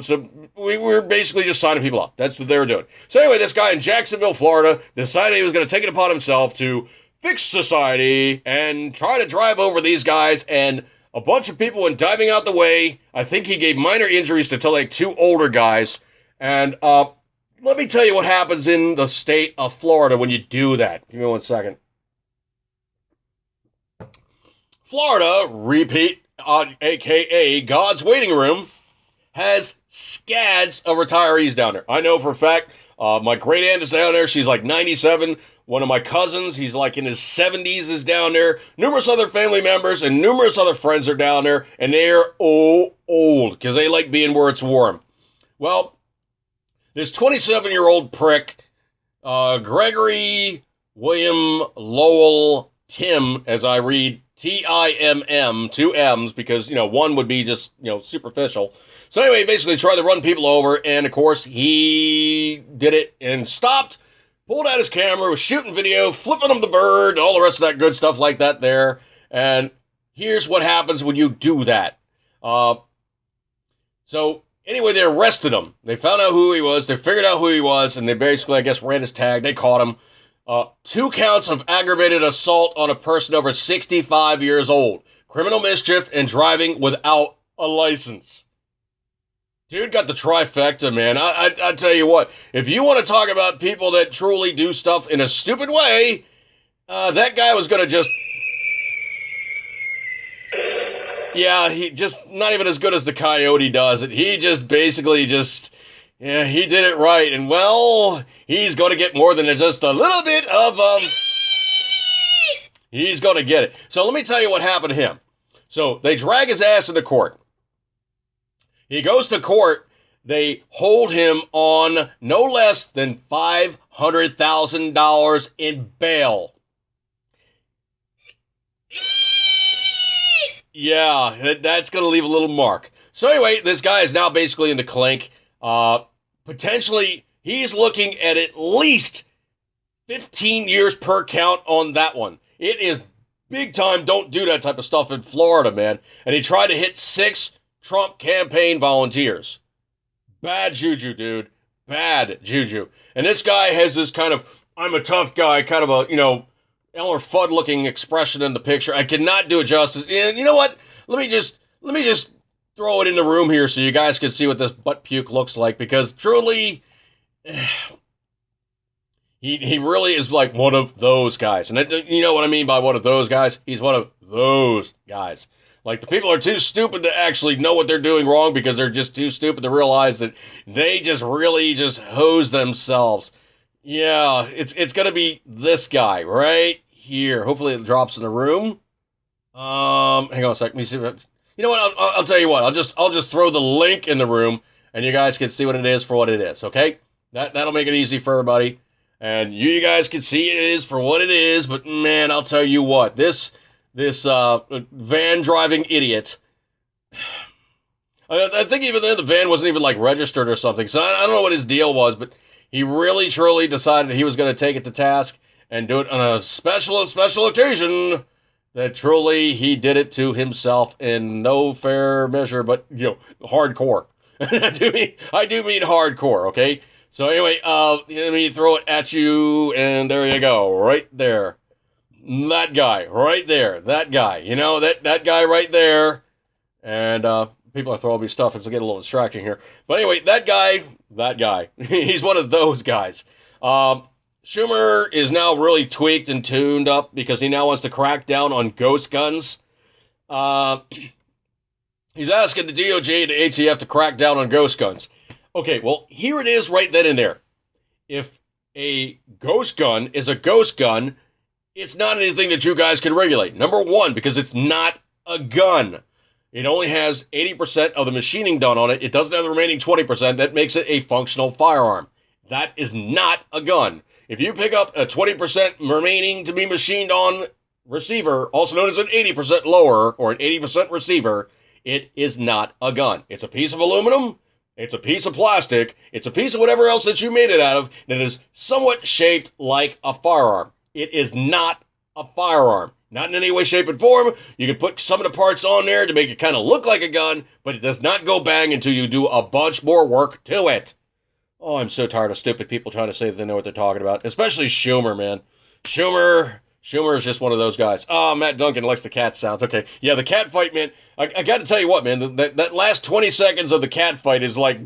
so we were basically just signing people up. That's what they were doing. So anyway, this guy in Jacksonville, Florida, decided he was going to take it upon himself to fix society and try to drive over these guys, and a bunch of people went diving out the way. I think he gave minor injuries to like two older guys. And, let me tell you what happens in the state of Florida when you do that. Give me 1 second. Florida, repeat, a.k.a. God's waiting room, has scads of retirees down there. I know for a fact, my great aunt is down there. She's like 97. One of my cousins, he's like in his 70s, is down there. Numerous other family members and numerous other friends are down there, and they're old because they like being where it's warm. Well, this 27-year-old prick, Gregory William Lowell Tim, as I read, Timm, two M's, because, one would be just, superficial. So anyway, basically tried to run people over, and of course, he did it and stopped, pulled out his camera, was shooting video, flipping him the bird, all the rest of that good stuff like that there. And here's what happens when you do that. So anyway, they arrested him. They found out who he was. They figured out who he was, and they basically, I guess, ran his tag. They caught him. 2 counts of aggravated assault on a person over 65 years old. Criminal mischief and driving without a license. Dude got the trifecta, man. I tell you what, if you want to talk about people that truly do stuff in a stupid way, that guy was going to just... Yeah, he just not even as good as the Coyote does it. He just basically he did it right. And, well, he's going to get more than just a little bit of, he's going to get it. So let me tell you what happened to him. So they drag his ass into court. He goes to court. they hold him on no less than $500,000 in bail. Yeah, that's going to leave a little mark. So anyway, this guy is now basically in the clink. Potentially, he's looking at least 15 years per count on that one. It is big time. Don't do that type of stuff in Florida, man. And he tried to hit 6 Trump campaign volunteers. Bad juju, dude. Bad juju. And this guy has this kind of, I'm a tough guy, kind of a, Elmer Fudd looking expression in the picture. I cannot do it justice. And you know what? Let me just throw it in the room here so you guys can see what this butt puke looks like, because truly he really is like one of those guys. And you know what I mean by one of those guys? He's one of those guys. Like, the people are too stupid to actually know what they're doing wrong because they're just too stupid to realize that they just really just hose themselves. Yeah, it's going to be this guy right here. Hopefully it drops in the room. Hang on a sec. Let me see. You know what? I'll tell you what. I'll just throw the link in the room, and you guys can see what it is for what it is. Okay? That'll make it easy for everybody, and you guys can see it is for what it is. But man, I'll tell you what. This van driving idiot. I think even then the van wasn't even like registered or something. So I don't know what his deal was, but he really truly decided he was going to take it to task and do it on a special occasion. That truly he did it to himself in no fair measure, but hardcore. I do mean hardcore. Okay. So anyway, let me throw it at you, and there you go, right there. That guy right there. That guy. That guy right there. And people are throwing me stuff. It's getting a little distracting here. But anyway, that guy. He's one of those guys. Schumer is now really tweaked and tuned up because he now wants to crack down on ghost guns. He's asking the DOJ and the ATF to crack down on ghost guns. Okay, well, here it is right then and there. If a ghost gun is a ghost gun, it's not anything that you guys can regulate. Number one, because it's not a gun. It only has 80% of the machining done on it. It doesn't have the remaining 20%. That makes it a functional firearm. That is not a gun. If you pick up a 20% remaining to be machined on receiver, also known as an 80% lower or an 80% receiver, it is not a gun. It's a piece of aluminum. It's a piece of plastic. It's a piece of whatever else that you made it out of that is somewhat shaped like a firearm. It is not a firearm. Not in any way, shape, and form. You can put some of the parts on there to make it kind of look like a gun, but it does not go bang until you do a bunch more work to it. Oh, I'm so tired of stupid people trying to say that they know what they're talking about. Especially Schumer, man. Schumer is just one of those guys. Oh, Matt Duncan likes the cat sounds. Okay, yeah, the cat fight, man. I got to tell you what, man. That last 20 seconds of the cat fight is like...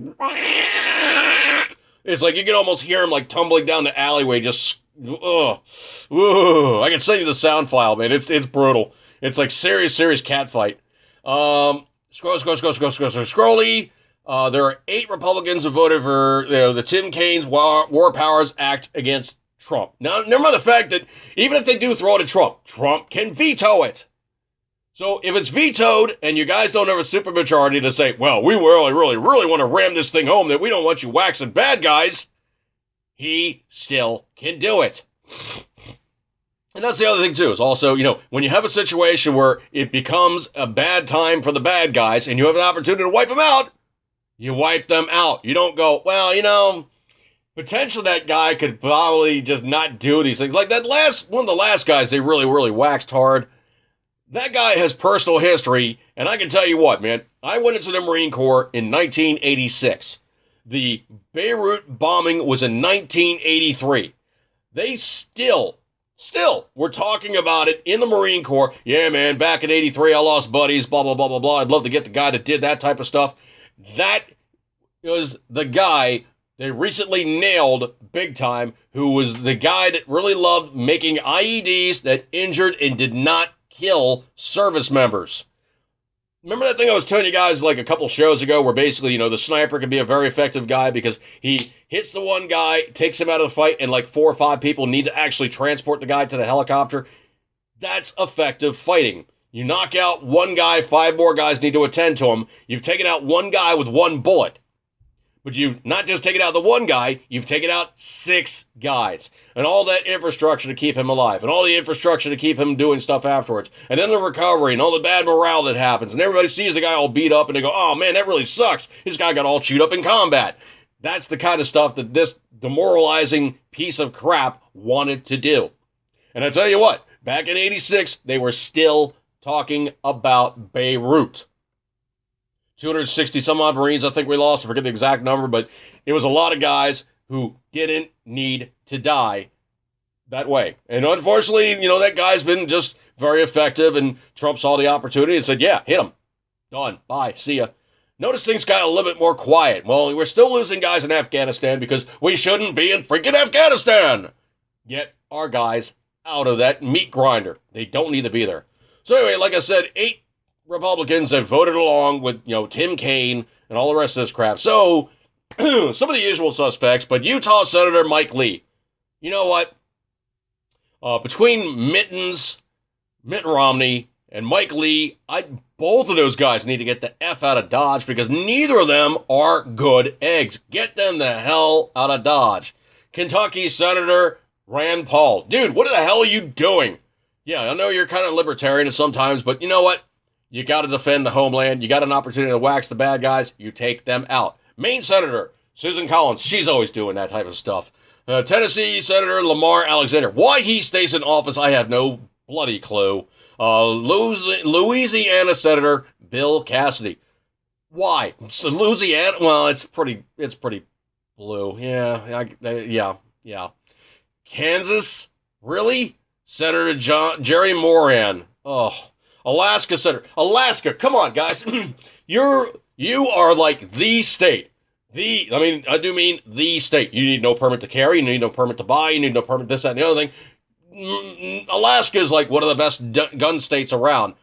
It's like you can almost hear him like tumbling down the alleyway, just... Ugh. I can send you the sound file, man. It's brutal. It's like serious cat fight. Scrolly. There are 8 Republicans who voted for the Tim Kaine's War Powers Act against Trump. Now, never mind the fact that even if they do throw it at Trump, Trump can veto it. So if it's vetoed and you guys don't have a supermajority to say, well, we really want to ram this thing home that we don't want you waxing bad guys, he still can do it. And that's the other thing, too, is also, when you have a situation where it becomes a bad time for the bad guys and you have an opportunity to wipe them out, you wipe them out. You don't go, well, potentially that guy could probably just not do these things. Like one of the last guys they really waxed hard. That guy has personal history, and I can tell you what, man. I went into the Marine Corps in 1986. The Beirut bombing was in 1983. They still were talking about it in the Marine Corps. Yeah, man, back in 83, I lost buddies, blah, blah, blah, blah, blah. I'd love to get the guy that did that type of stuff. That was the guy they recently nailed big time, who was the guy that really loved making IEDs that injured and did not kill service members. Remember that thing I was telling you guys like a couple shows ago where basically, the sniper can be a very effective guy because he hits the one guy, takes him out of the fight, and like 4 or 5 people need to actually transport the guy to the helicopter? That's effective fighting. You knock out one guy, 5 more guys need to attend to him. You've taken out one guy with one bullet. But you've not just taken out the one guy, you've taken out 6 guys. And all that infrastructure to keep him alive. And all the infrastructure to keep him doing stuff afterwards. And then the recovery and all the bad morale that happens. And everybody sees the guy all beat up and they go, oh man, that really sucks. This guy got all chewed up in combat. That's the kind of stuff that this demoralizing piece of crap wanted to do. And I tell you what, back in 86, they were still talking about Beirut. 260 some odd Marines, I think we lost. I forget the exact number, but it was a lot of guys who didn't need to die that way. And unfortunately, that guy's been just very effective, and Trump saw the opportunity and said, yeah, hit him. Done. Bye. See ya. Notice things got a little bit more quiet. Well, we're still losing guys in Afghanistan because we shouldn't be in freaking Afghanistan. Get our guys out of that meat grinder. They don't need to be there. So anyway, like I said, 8 Republicans have voted along with, Tim Kaine and all the rest of this crap. So, some of the usual suspects, but Utah Senator Mike Lee. You know what? Between Mitt Romney, and Mike Lee, both of those guys need to get the F out of Dodge because neither of them are good eggs. Get them the hell out of Dodge. Kentucky Senator Rand Paul. Dude, what the hell are you doing? Yeah, I know you're kind of libertarian sometimes, but you know what? You got to defend the homeland. You got an opportunity to wax the bad guys. You take them out. Maine Senator Susan Collins. She's always doing that type of stuff. Tennessee Senator Lamar Alexander. Why he stays in office, I have no bloody clue. Louisiana Senator Bill Cassidy. Why? So Louisiana? Well, it's pretty blue. Yeah. Kansas? Really? Senator Jerry Moran. Oh. Alaska Senator. Alaska, come on, guys. You are like the state. I do mean the state. You need no permit to carry. You need no permit to buy. You need no permit this, that, and the other thing. Alaska is like one of the best gun states around.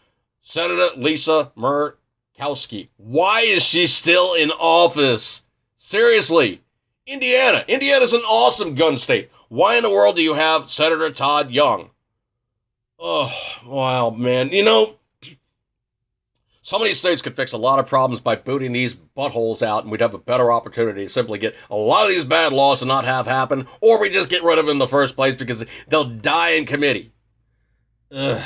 Senator Lisa Murkowski. Why is she still in office? Seriously. Indiana. Indiana's an awesome gun state. Why in the world do you have Senator Todd Young? Oh, wow, man. Some of these states could fix a lot of problems by booting these buttholes out, and we'd have a better opportunity to simply get a lot of these bad laws to not have happen, or we just get rid of them in the first place because they'll die in committee. Ugh.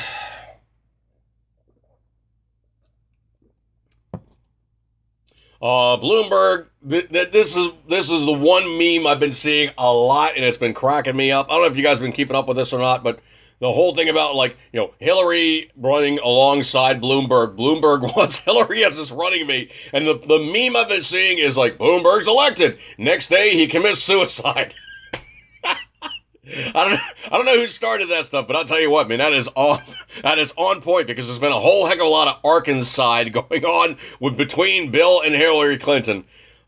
Bloomberg, this is the one meme I've been seeing a lot, and it's been cracking me up. I don't know if you guys have been keeping up with this or not, but the whole thing about, Hillary running alongside Bloomberg. Bloomberg wants Hillary as his running mate. And the meme I've been seeing is Bloomberg's elected. Next day, he commits suicide. I don't know who started that stuff, but I'll tell you what, man, that is on point because there's been a whole heck of a lot of Arkansas going on between Bill and Hillary Clinton.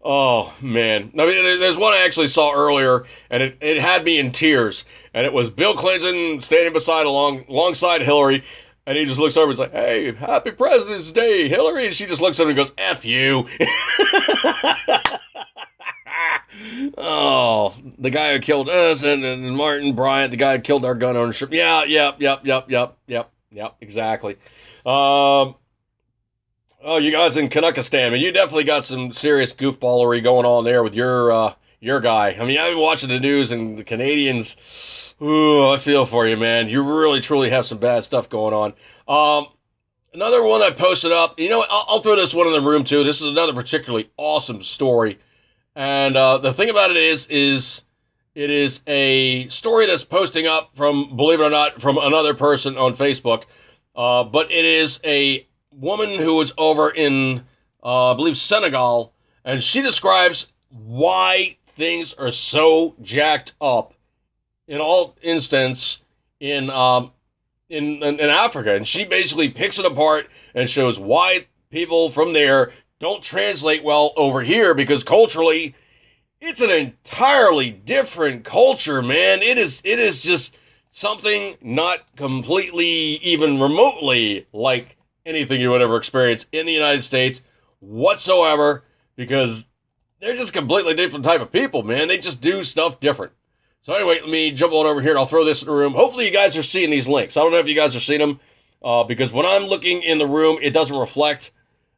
Oh, man. I mean, there's one I actually saw earlier, and it had me in tears. And it was Bill Clinton standing alongside Hillary, and he just looks over and is like, hey, happy President's Day, Hillary. And she just looks at him and goes, F you. Oh, the guy who killed us and Martin Bryant, the guy who killed our gun ownership. Yeah, yep, exactly. Oh, you guys in Canuckistan, man, you definitely got some serious goofballery going on there with your guy. I mean, I've been watching the news, and the Canadians, ooh, I feel for you, man. You really, truly have some bad stuff going on. Another one I posted up, I'll throw this one in the room, too. This is another particularly awesome story. And the thing about it is it is a story that's posting up from, believe it or not, from another person on Facebook. But it is a woman who was over in, I believe, Senegal, and she describes why things are so jacked up in all instances in Africa. And she basically picks it apart and shows why people from there don't translate well over here, because culturally, it's an entirely different culture, man. It is just something not completely, even remotely like anything you would ever experience in the United States whatsoever, because they're just completely different type of people, man. They just do stuff different. So anyway, let me jump on over here and I'll throw this in the room. Hopefully you guys are seeing these links. I don't know if you guys are seeing them, because when I'm looking in the room, it doesn't reflect.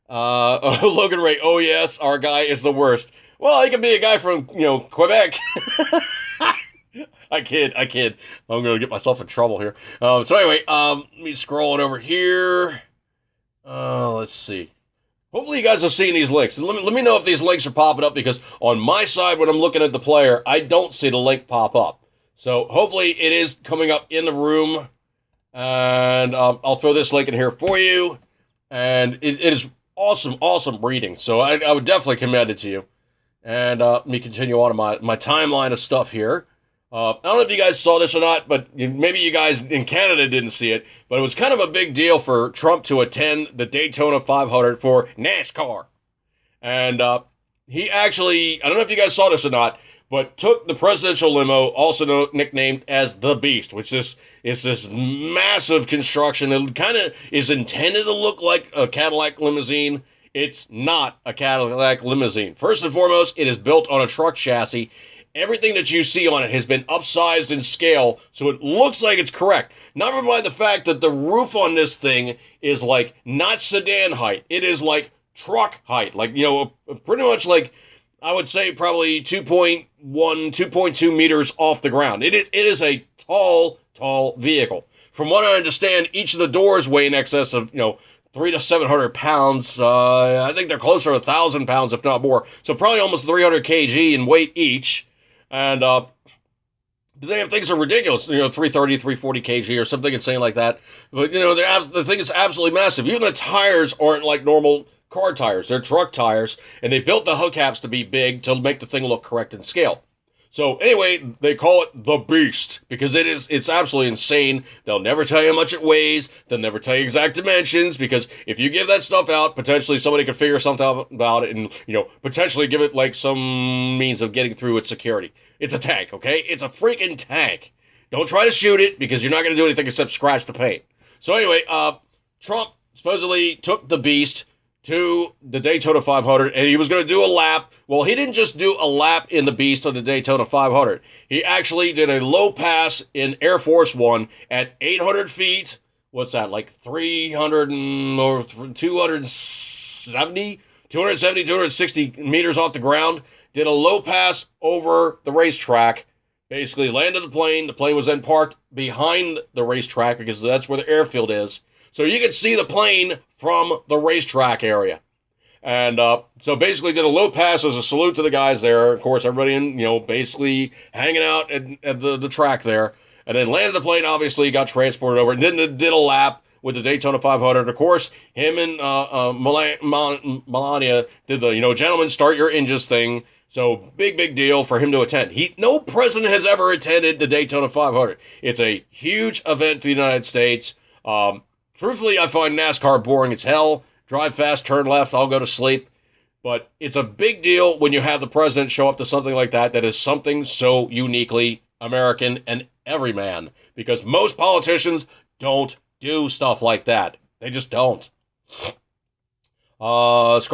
Logan Ray, oh yes, our guy is the worst. Well, he could be a guy from, Quebec. I kid. I'm going to get myself in trouble here. So anyway, let me scroll it over here. Let's see. Hopefully you guys are seeing these links. And let me know if these links are popping up, because on my side, when I'm looking at the player, I don't see the link pop up. So hopefully it is coming up in the room. And I'll throw this link in here for you. And it is awesome reading. So I would definitely commend it to you. And let me continue on my timeline of stuff here. I don't know if you guys saw this or not, but maybe you guys in Canada didn't see it, but it was kind of a big deal for Trump to attend the Daytona 500 for NASCAR. And he actually, I don't know if you guys saw this or not, but took the presidential limo, also nicknamed as the Beast, which is this massive construction that kind of is intended to look like a Cadillac limousine. It's not a Cadillac limousine. First and foremost, it is built on a truck chassis. Everything that you see on it has been upsized in scale, so it looks like it's correct. Never mind the fact that the roof on this thing is like not sedan height. It is like truck height. Like, pretty much like, I would say probably 2.1, 2.2 meters off the ground. It is a tall vehicle. From what I understand, each of the doors weigh in excess of, 300 to 700 pounds. I think they're closer to 1,000 pounds, if not more. So probably almost 300 kg in weight each. And the damn things are ridiculous, 330, 340 kg or something insane like that. But, the thing is absolutely massive. Even the tires aren't like normal car tires. They're truck tires, and they built the hubcaps to be big to make the thing look correct in scale. So anyway, they call it the Beast because it's absolutely insane. They'll never tell you how much it weighs. They'll never tell you exact dimensions, because if you give that stuff out, potentially somebody could figure something out about it and, potentially give it like some means of getting through its security. It's a tank, okay? It's a freaking tank. Don't try to shoot it, because you're not going to do anything except scratch the paint. So anyway, Trump supposedly took the Beast to the Daytona 500, and he was going to do a lap. Well, he didn't just do a lap in the Beast on the Daytona 500. He actually did a low pass in Air Force One at 800 feet. What's that, like 300 or 270, 260 meters off the ground. Did a low pass over the racetrack. Basically landed the plane. The plane was then parked behind the racetrack, because that's where the airfield is. So you could see the plane from the racetrack area. And so basically did a low pass as a salute to the guys there. Of course, everybody basically hanging out at the track there. And then landed the plane, obviously, got transported over. And then did a lap with the Daytona 500. Of course, him and Melania did the, gentlemen, start your engines thing. So big deal for him to attend. No president has ever attended the Daytona 500. It's a huge event for the United States. Truthfully, I find NASCAR boring as hell. Drive fast, turn left, I'll go to sleep. But it's a big deal when you have the president show up to something like that is something so uniquely American and everyman. Because most politicians don't do stuff like that. They just don't. Scroll. If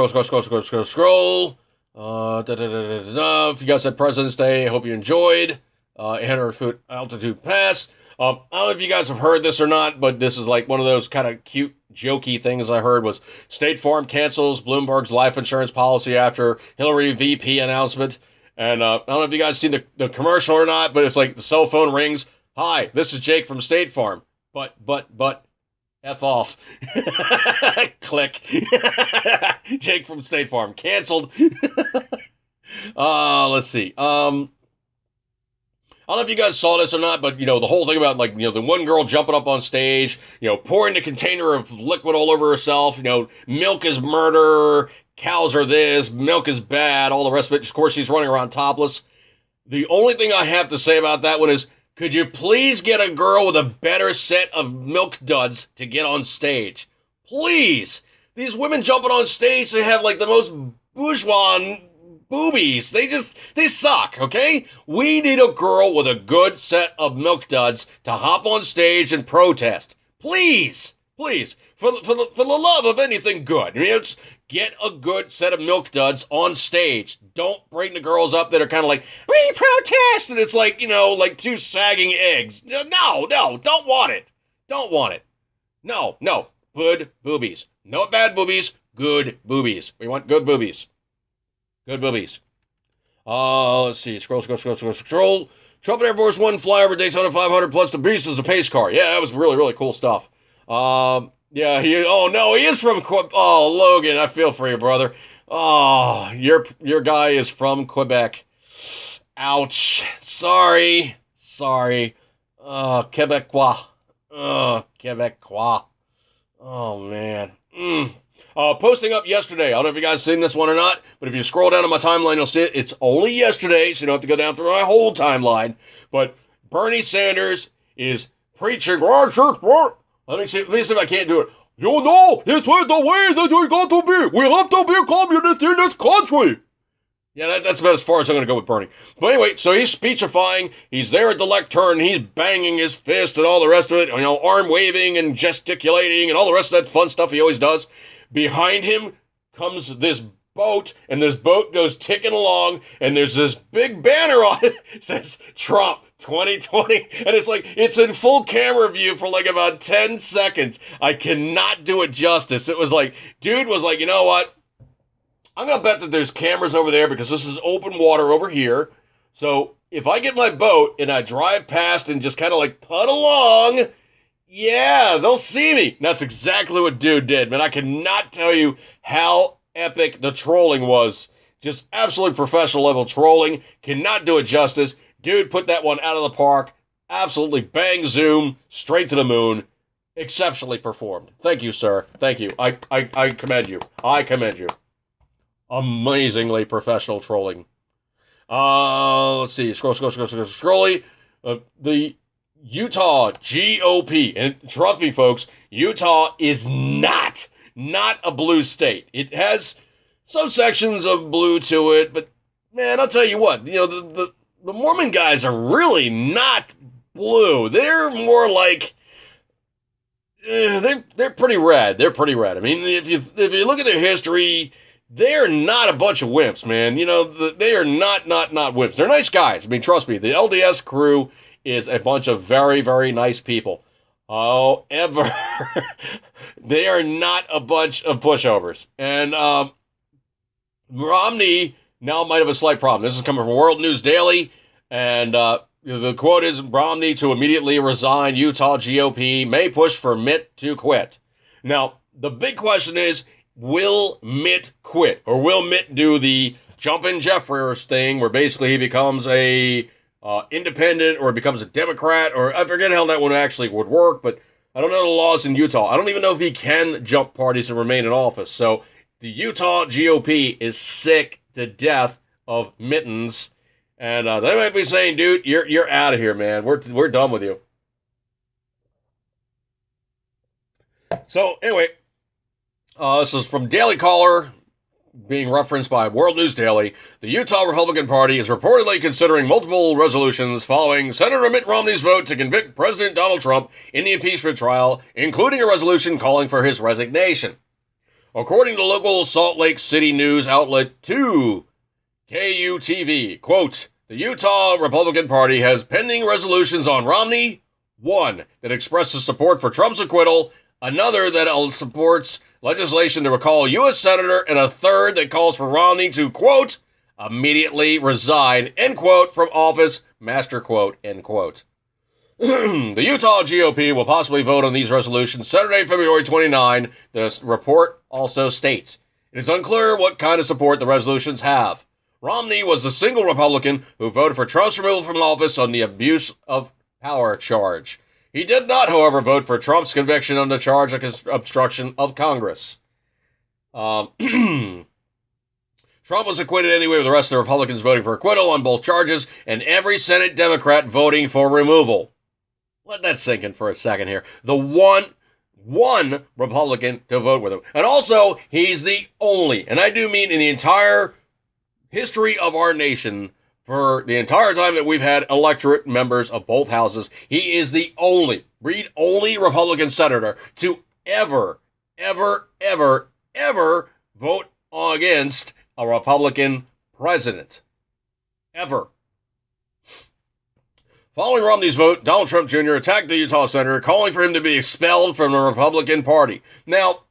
you guys had President's Day, I hope you enjoyed. 800-foot altitude pass. I don't know if you guys have heard this or not, but this is like one of those kind of cute, jokey things I heard was State Farm cancels Bloomberg's life insurance policy after Hillary VP announcement. And I don't know if you guys seen the commercial or not, but it's like the cell phone rings. Hi, this is Jake from State Farm. But, F off. Click. Jake from State Farm. Canceled. Let's see. I don't know if you guys saw this or not, but, the whole thing about, the one girl jumping up on stage, pouring a container of liquid all over herself, milk is murder, cows are this, milk is bad, all the rest of it. Of course, she's running around topless. The only thing I have to say about that one is, could you please get a girl with a better set of milk duds to get on stage? Please! These women jumping on stage, they have, the most bourgeois boobies. They suck, okay? We need a girl with a good set of milk duds to hop on stage and protest. Please, for the love of anything good. Just get a good set of milk duds on stage. Don't bring the girls up that are kind of like, we protest, and it's like, like two sagging eggs. No, don't want it. No, good boobies. No bad boobies, good boobies. We want good boobies. Good boobies. Let's see. Scroll. Trump and Air Force One fly over Daytona 500 plus the Beast as a pace car. Yeah, that was really, really cool stuff. Yeah, oh no, he is from Quebec. Oh, Logan, I feel for you, brother. Oh, your guy is from Quebec. Ouch. Sorry. Quebecois. Quebecois. Oh, man. Posting up yesterday. I don't know if you guys seen this one or not, but if you scroll down on my timeline, you'll see it. It's only yesterday, so you don't have to go down through my whole timeline. But Bernie Sanders is preaching. Let me see if I can't do it. You know, this is the way that we got to be. We have to be communist in this country. Yeah, that's about as far as I'm going to go with Bernie. But anyway, so he's speechifying. He's there at the lectern. He's banging his fist and all the rest of it. You know, arm waving and gesticulating and all the rest of that fun stuff he always does. Behind him comes this boat, and this boat goes ticking along, and there's this big banner on it. It says Trump 2020, and it's in full camera view for like about 10 seconds. I cannot do it justice. It was like, dude was like, you know what? I'm going to bet that there's cameras over there because this is open water over here. So if I get my boat and I drive past and just kind of like putt along, yeah, they'll see me. And that's exactly what dude did, man. I cannot tell you how epic the trolling was. Just absolutely professional level trolling. Cannot do it justice. Dude put that one out of the park. Absolutely bang zoom, straight to the moon. Exceptionally performed. Thank you, sir. Thank you. I commend you. I commend you. Amazingly professional trolling. Let's see. Scrolly. The Utah GOP. And trust me, folks, Utah is not a blue state. It has some sections of blue to it, but man, I'll tell you what, you know, the Mormon guys are really not blue. They're more like they're pretty red. They're pretty red. I mean, if you look at their history, they're not a bunch of wimps, man. You know, they are not wimps. They're nice guys. I mean, trust me, the LDS crew is a bunch of very, very nice people. However, they are not a bunch of pushovers. And Romney now might have a slight problem. This is coming from World News Daily, and the quote is, Romney to immediately resign, Utah GOP may push for Mitt to quit. Now, the big question is, will Mitt quit? Or will Mitt do the Jumpin' Jeffers thing where basically he becomes a independent or becomes a Democrat? Or I forget how that one actually would work, but I don't know the laws in Utah. I don't even know if he can jump parties and remain in office. So the Utah GOP is sick to death of Mittens. And they might be saying, dude, you're out of here, man. We're done with you. So anyway, this is from Daily Caller, being referenced by World News Daily. The Utah Republican Party is reportedly considering multiple resolutions following Senator Mitt Romney's vote to convict President Donald Trump in the impeachment trial, including a resolution calling for his resignation. According to local Salt Lake City news outlet 2, KUTV, quote, the Utah Republican Party has pending resolutions on Romney, one that expresses support for Trump's acquittal, another that supports legislation to recall a U.S. Senator, and a third that calls for Romney to, quote, immediately resign, end quote, from office, master quote, end quote. The Utah GOP will possibly vote on these resolutions Saturday, February 29, the report also states. It is unclear what kind of support the resolutions have. Romney was the single Republican who voted for Trump's removal from office on the abuse of power charge. He did not, however, vote for Trump's conviction on the charge of obstruction of Congress. Trump was acquitted anyway, with the rest of the Republicans voting for acquittal on both charges, and every Senate Democrat voting for removal. Let that sink in for a second here. The one Republican to vote with him. And also, he's the only, and I do mean in the entire history of our nation, for the entire time that we've had electorate members of both houses, he is the only Republican senator to ever vote against a Republican president. Ever. Following Romney's vote, Donald Trump Jr. attacked the Utah senator, calling for him to be expelled from the Republican Party. Now,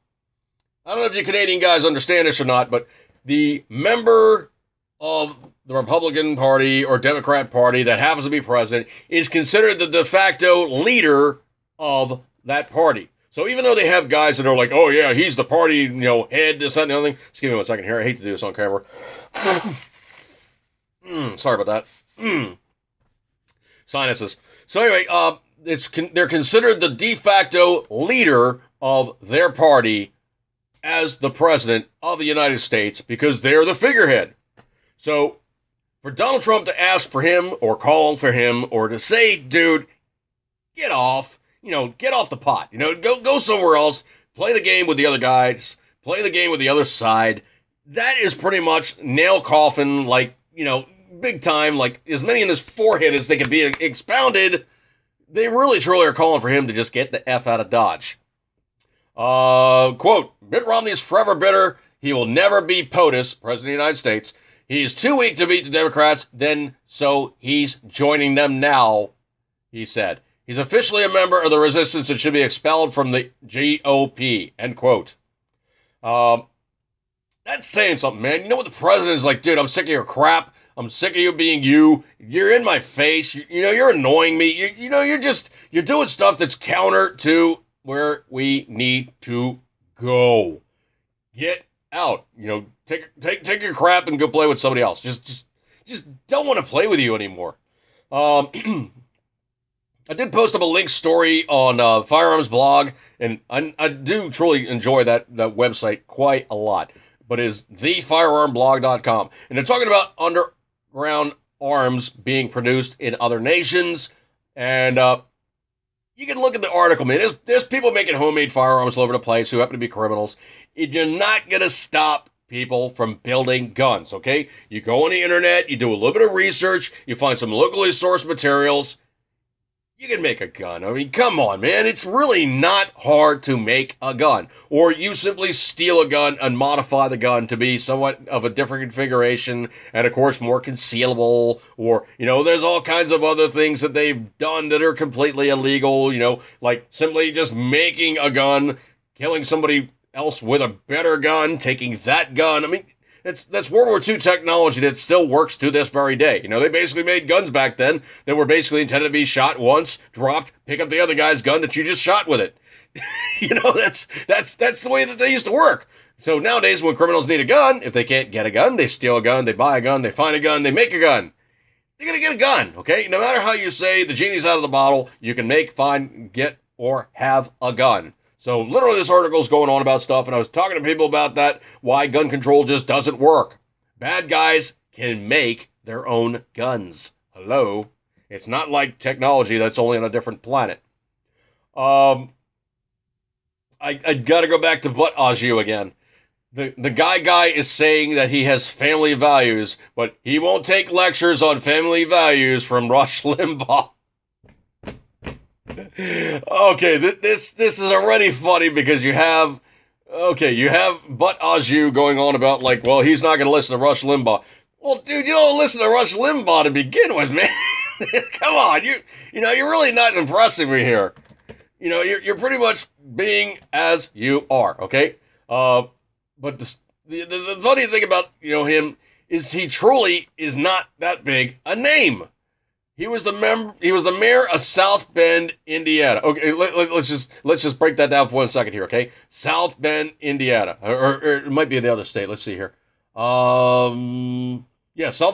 I don't know if you Canadian guys understand this or not, but the member of the Republican Party or Democrat Party that happens to be president is considered the de facto leader of that party. So even though they have guys that are like, oh yeah, he's the party, head, this, that, and the other thing. Excuse me 1 second here. I hate to do this on camera. Sorry about that. Sinuses. So anyway, they're considered the de facto leader of their party as the president of the United States because they're the figurehead. So for Donald Trump to ask for him or call for him or to say, dude, get off, get off the pot, go somewhere else, play the game with the other guys, play the game with the other side. That is pretty much nail coffin, like, big time, like as many in his forehead as they can be expounded. They really truly are calling for him to just get the F out of Dodge. Quote, Mitt Romney is forever bitter. He will never be POTUS, President of the United States. He is too weak to beat the Democrats, so he's joining them now, he said. He's officially a member of the resistance and should be expelled from the GOP, end quote. That's saying something, man. You know what the president is like, dude, I'm sick of your crap. I'm sick of you being you. You're in my face. You're annoying me. You're doing stuff that's counter to where we need to go. Get out. Take your crap and go play with somebody else. Just don't want to play with you anymore. I did post up a link story on Firearms Blog, and I do truly enjoy that website quite a lot. But it is thefirearmblog.com. And they're talking about underground arms being produced in other nations. And you can look at the article, man. There's people making homemade firearms all over the place who happen to be criminals. You're not going to stop people from building guns, okay? You go on the internet, you do a little bit of research, you find some locally sourced materials. You can make a gun. I mean, come on, man. It's really not hard to make a gun. Or you simply steal a gun and modify the gun to be somewhat of a different configuration and, of course, more concealable. Or, there's all kinds of other things that they've done that are completely illegal, like simply just making a gun, killing somebody else with a better gun, taking that gun. I mean, that's World War II technology that still works to this very day. They basically made guns back then that were basically intended to be shot once, dropped, pick up the other guy's gun that you just shot with it. That's the way that they used to work. So nowadays, when criminals need a gun, if they can't get a gun, they steal a gun, they buy a gun, they find a gun, they make a gun. They're gonna get a gun, okay? No matter how you say the genie's out of the bottle, you can make, find, get, or have a gun. So literally this article is going on about stuff, and I was talking to people about that, why gun control just doesn't work. Bad guys can make their own guns. Hello? It's not like technology that's only on a different planet. I got to go back to Butt Aju again. The guy is saying that he has family values, but he won't take lectures on family values from Rush Limbaugh. Okay, this is already funny because you have Butt Aju going on about like, well, he's not going to listen to Rush Limbaugh. Well, dude, you don't listen to Rush Limbaugh to begin with, man. Come on, you're really not impressing me here. You're pretty much being as you are, okay? But the funny thing about him is he truly is not that big a name. He was the mayor of South Bend, Indiana. Okay, let's just break that down for 1 second here, okay? South Bend, Indiana, or it might be the other state. Let's see here. South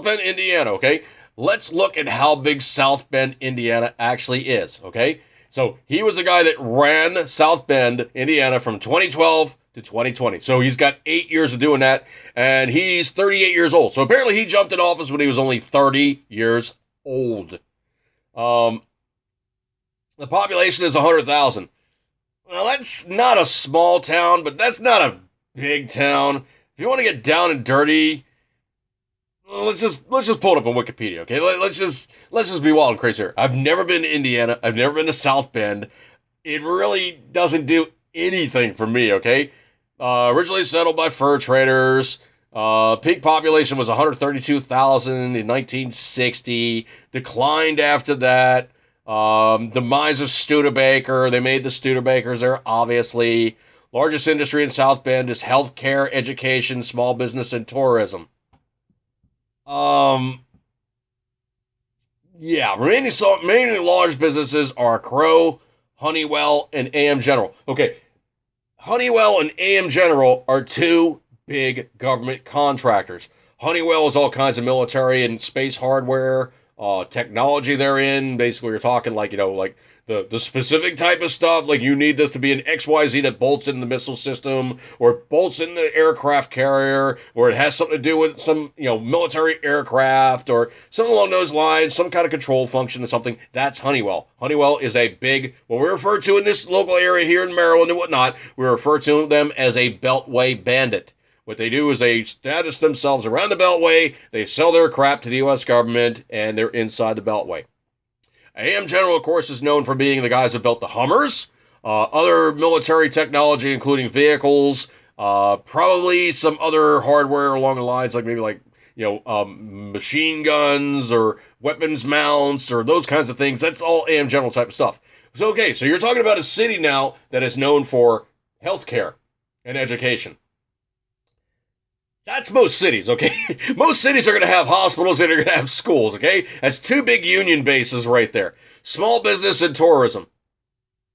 Bend, Indiana. Okay, let's look at how big South Bend, Indiana actually is. Okay, so he was the guy that ran South Bend, Indiana, from 2012 to 2020. So he's got 8 years of doing that, and he's 38 years old. So apparently he jumped in office when he was only 30 years old. The population is 100,000. Well, that's not a small town, but that's not a big town. If you want to get down and dirty, let's just pull it up on Wikipedia, okay? Let's just be wild and crazy here. I've never been to Indiana. I've never been to South Bend. It really doesn't do anything for me, okay? Originally settled by fur traders. Peak population was 132,000 in 1960. Declined after that. Demise of Studebaker. They made the Studebakers there, obviously. Largest industry in South Bend is healthcare, education, small business, and tourism. Um, yeah, remaining large businesses are Crow, Honeywell, and AM General. Okay, Honeywell and AM General are two big government contractors. Honeywell is all kinds of military and space hardware, technology they're in. Basically, you're talking like, like the specific type of stuff. Like you need this to be an XYZ that bolts in the missile system or bolts in the aircraft carrier, or it has something to do with some, military aircraft or something along those lines, some kind of control function or something. That's Honeywell. Honeywell is a big, what we refer to in this local area here in Maryland and whatnot, we refer to them as a Beltway bandit. What they do is they status themselves around the Beltway, they sell their crap to the U.S. government, and they're inside the Beltway. AM General, of course, is known for being the guys that built the Hummers, other military technology, including vehicles, probably some other hardware along the lines, like maybe machine guns or weapons mounts or those kinds of things. That's all AM General type of stuff. So, okay, so you're talking about a city now that is known for healthcare and education. That's most cities, okay? Most cities are going to have hospitals and they're going to have schools, okay? That's two big union bases right there. Small business and tourism.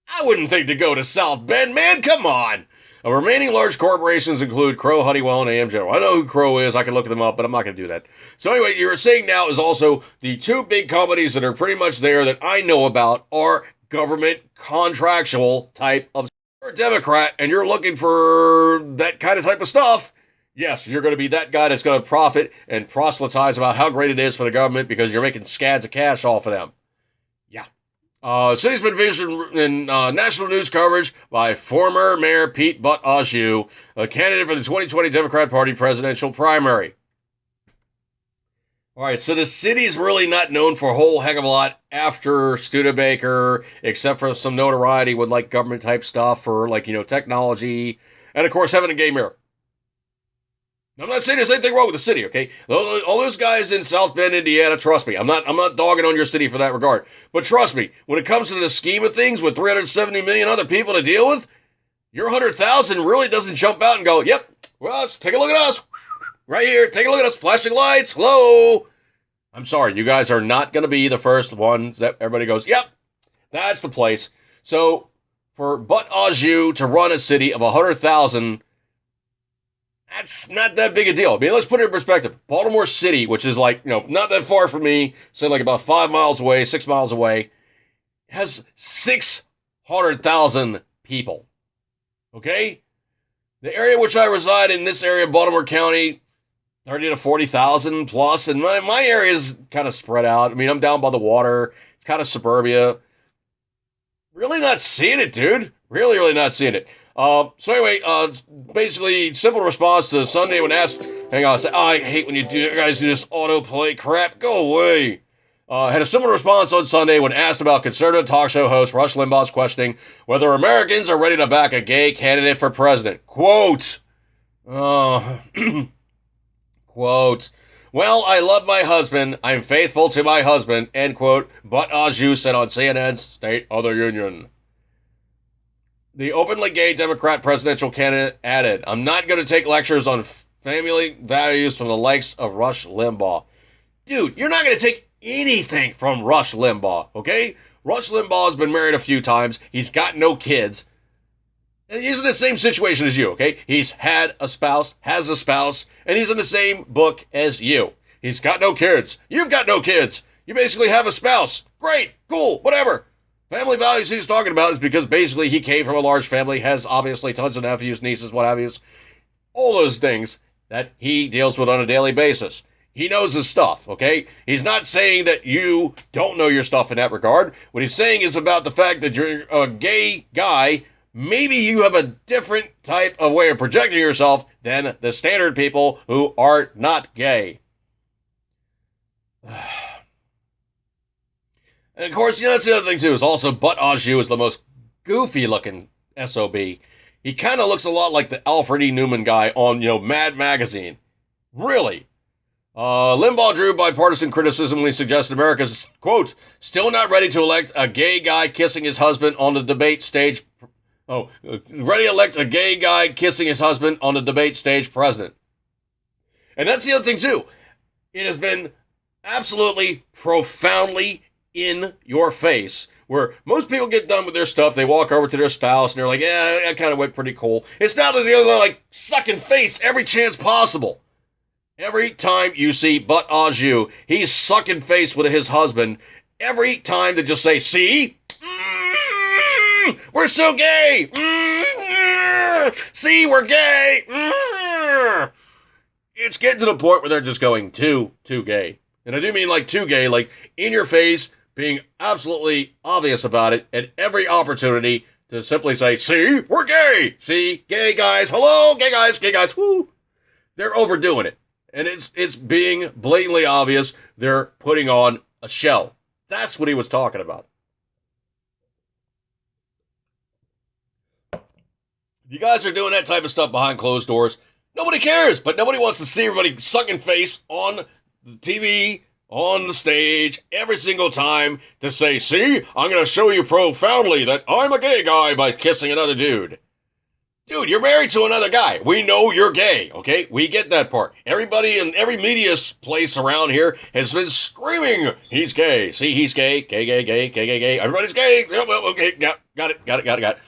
I wouldn't think to go to South Bend, man. Come on. Remaining large corporations include Crow, Honeywell, and AM General. I know who Crow is. I can look them up, but I'm not going to do that. So anyway, you're saying now is also the two big companies that are pretty much there that I know about are government contractual type of. You're a Democrat and you're looking for that kind of type of stuff. Yes, you're going to be that guy that's going to profit and proselytize about how great it is for the government because you're making scads of cash off of them. Yeah. City's been featured in national news coverage by former Mayor Pete Buttigieg, a candidate for the 2020 Democrat Party presidential primary. All right, so the city's really not known for a whole heck of a lot after Studebaker, except for some notoriety with like government type stuff or like, technology, and of course having a gay mayor. I'm not saying there's anything wrong with the city, okay? All those guys in South Bend, Indiana, trust me, I'm not dogging on your city for that regard. But trust me, when it comes to the scheme of things with 370 million other people to deal with, your 100,000 really doesn't jump out and go, yep, well, let's take a look at us. Right here, take a look at us, flashing lights, hello. I'm sorry, you guys are not going to be the first ones that everybody goes, yep, that's the place. So, for Buttigieg to run a city of 100,000, that's not that big a deal. I mean, let's put it in perspective. Baltimore City, which is like, not that far from me, say like about 5 miles away, 6 miles away, has 600,000 people. Okay? The area which I reside in, this area of Baltimore County, 30 to 40,000 plus, and my area is kind of spread out. I mean, I'm down by the water. It's kind of suburbia. Really not seeing it, dude. Really, really not seeing it. So anyway, basically, simple response to Sunday when asked, hang on, I hate when you guys do this autoplay crap, go away. Had a similar response on Sunday when asked about conservative talk show host Rush Limbaugh's questioning whether Americans are ready to back a gay candidate for president. Quote, quote, well, I love my husband, I'm faithful to my husband, end quote, Buttigieg said on CNN's State of the Union. The openly gay Democrat presidential candidate added, I'm not going to take lectures on family values from the likes of Rush Limbaugh. Dude, you're not going to take anything from Rush Limbaugh, okay? Rush Limbaugh has been married a few times. He's got no kids. And he's in the same situation as you, okay? He's had a spouse, has a spouse, and he's in the same book as you. He's got no kids. You've got no kids. You basically have a spouse. Great, cool, whatever. Family values he's talking about is because basically he came from a large family, has obviously tons of nephews, nieces, what have you. All those things that he deals with on a daily basis. He knows his stuff, okay? He's not saying that you don't know your stuff in that regard. What he's saying is about the fact that you're a gay guy. Maybe you have a different type of way of projecting yourself than the standard people who are not gay. And of course, that's the other thing too, is also Buttigieg is the most goofy looking SOB. He kind of looks a lot like the Alfred E. Newman guy on, Mad Magazine. Really. Limbaugh drew bipartisan criticism when he suggested America's, quote, still not ready to elect a gay guy kissing his husband on the debate stage. Ready to elect a gay guy kissing his husband on the debate stage president. And that's the other thing too. It has been absolutely profoundly in your face. Where most people get done with their stuff, they walk over to their spouse and they're like, yeah, that kind of went pretty cool. It's now that they're like sucking face every chance possible. Every time you see Butt Aju, he's sucking face with his husband. Every time to just say, see? We're so gay! See, we're gay! It's getting to the point where they're just going too gay. And I do mean like too gay, like in your face, being absolutely obvious about it at every opportunity to simply say, see, we're gay! See, gay guys, hello, gay guys, woo! They're overdoing it. And it's being blatantly obvious they're putting on a show. That's what he was talking about. If you guys are doing that type of stuff behind closed doors, nobody cares, but nobody wants to see everybody sucking face on the TV, on the stage, every single time to say, see, I'm going to show you profoundly that I'm a gay guy by kissing another dude. Dude, you're married to another guy. We know you're gay, okay? We get that part. Everybody in every media place around here has been screaming, he's gay. See, he's gay. Gay. Everybody's gay. Okay, got it.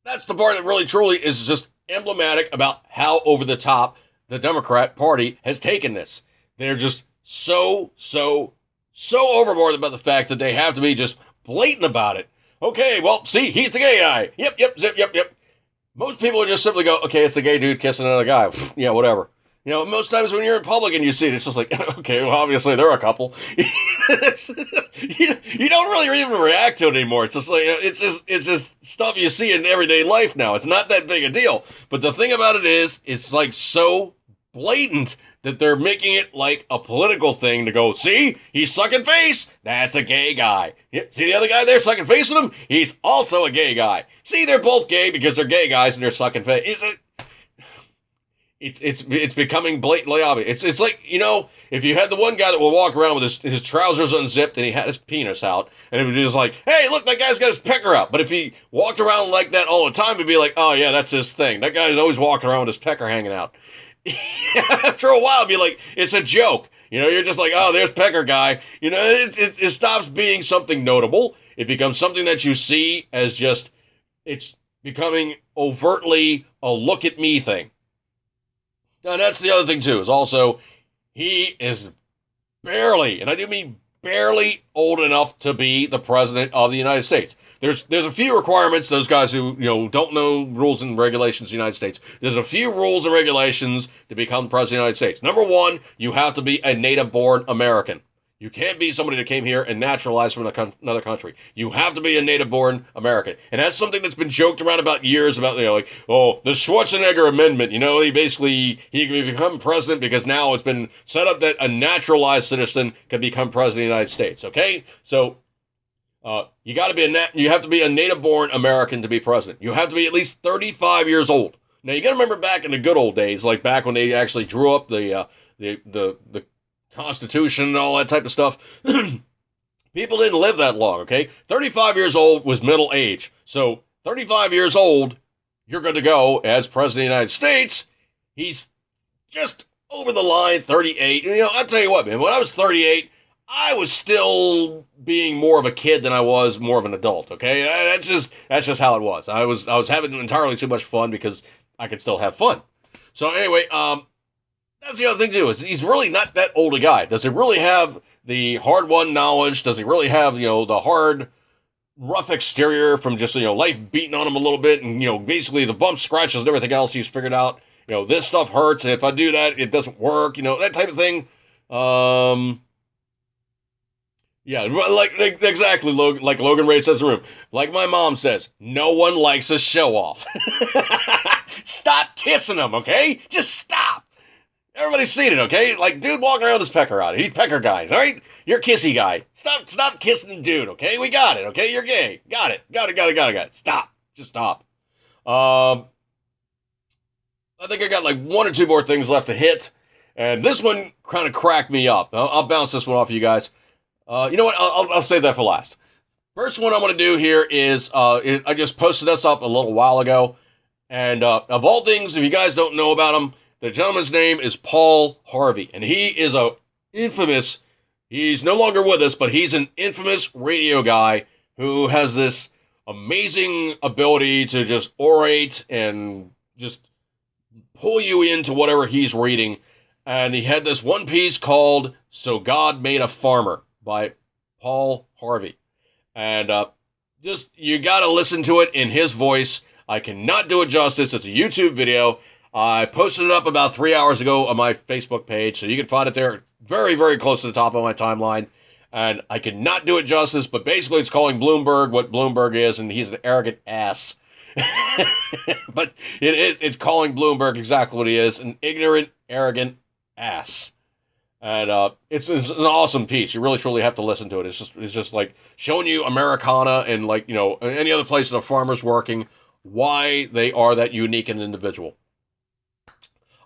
That's the part that really, truly is just emblematic about how over the top the Democrat Party has taken this. They're just so overboard about the fact that they have to be just blatant about it. Okay, well, see, he's the gay guy. Yep. Most people would just simply go, okay, it's a gay dude kissing another guy. Yeah, whatever. You know, most times when you're in public and you see it, it's just like, okay, well, obviously they're a couple. You don't really even react to it anymore. It's just like, it's just stuff you see in everyday life now. It's not that big a deal. But the thing about it is, it's like so blatant that they're making it like a political thing to go, see, he's sucking face, that's a gay guy. Yep, see the other guy there sucking face with him? He's also a gay guy. See, they're both gay because they're gay guys and they're sucking face. It's becoming blatantly obvious. It's like, you know, if you had the one guy that would walk around with his trousers unzipped and he had his penis out, and it would be just like, hey, look, that guy's got his pecker out. But if he walked around like that all the time, it'd be like, oh yeah, that's his thing. That guy's always walking around with his pecker hanging out. After a while, it'd be like, it's a joke. You know, you're just like, oh, there's pecker guy. You know, it stops being something notable. It becomes something that you see as just, it's becoming overtly a look at me thing. Now, that's the other thing, too, is also, he is barely, and I do mean barely, old enough to be the president of the United States. There's a few requirements, those guys who, you know, don't know rules and regulations of the United States. There's a few rules and regulations to become president of the United States. Number one, you have to be a native-born American. You can't be somebody that came here and naturalized from another country. You have to be a native-born American. And that's something that's been joked around about years about, you know, like, oh, the Schwarzenegger Amendment, you know, he can become president because now it's been set up that a naturalized citizen can become president of the United States, okay? So, you have to be a native-born American to be president. You have to be at least 35 years old. Now, you got to remember back in the good old days, like back when they actually drew up the Constitution and all that type of stuff. People didn't live that long, okay? 35 years old was middle age. So 35 years old, you're good to go as president of the United States. He's just over the line, 38. You know, I'll tell you what, man, when I was 38, I was still being more of a kid than I was more of an adult, okay? That's just how it was. I was having entirely too much fun because I could still have fun. So anyway, that's the other thing, too, is he's really not that old a guy. Does he really have the hard-won knowledge? Does he really have, you know, the hard, rough exterior from just, you know, life beating on him a little bit and, you know, basically the bumps, scratches, and everything else he's figured out, you know, this stuff hurts, and if I do that, it doesn't work, you know, that type of thing. Yeah, like exactly, like Logan Ray says in the room. Like my mom says, no one likes a show-off. Stop kissing him, okay? Just stop. Everybody's seen it, okay? Like, dude walking around with his pecker out. He's pecker guy, all right? You're kissy guy. Stop kissing the dude, okay? We got it, okay? You're gay. Got it. Stop. Just stop. I think I got like one or two more things left to hit. And this one kind of cracked me up. I'll bounce this one off you guys. You know what? I'll save that for last. First one I'm going to do here is, I just posted this up a little while ago. And of all things, if you guys don't know about them, The gentleman's name is Paul Harvey, and he is a infamous, he's no longer with us, but he's an infamous radio guy who has this amazing ability to just orate and just pull you into whatever he's reading. And he had this one piece called So God Made a Farmer by Paul Harvey. And just, you got to listen to it in his voice. I cannot do it justice. It's a YouTube video. I posted it up about 3 hours ago on my Facebook page, so you can find it there very, very close to the top of my timeline. And I cannot do it justice, but basically it's calling Bloomberg what Bloomberg is, and he's an arrogant ass. But it's calling Bloomberg exactly what he is, an ignorant, arrogant ass. And it's an awesome piece. You really, truly have to listen to it. It's just like showing you Americana and, like, you know, any other place that a farmer's working, why they are that unique and individual.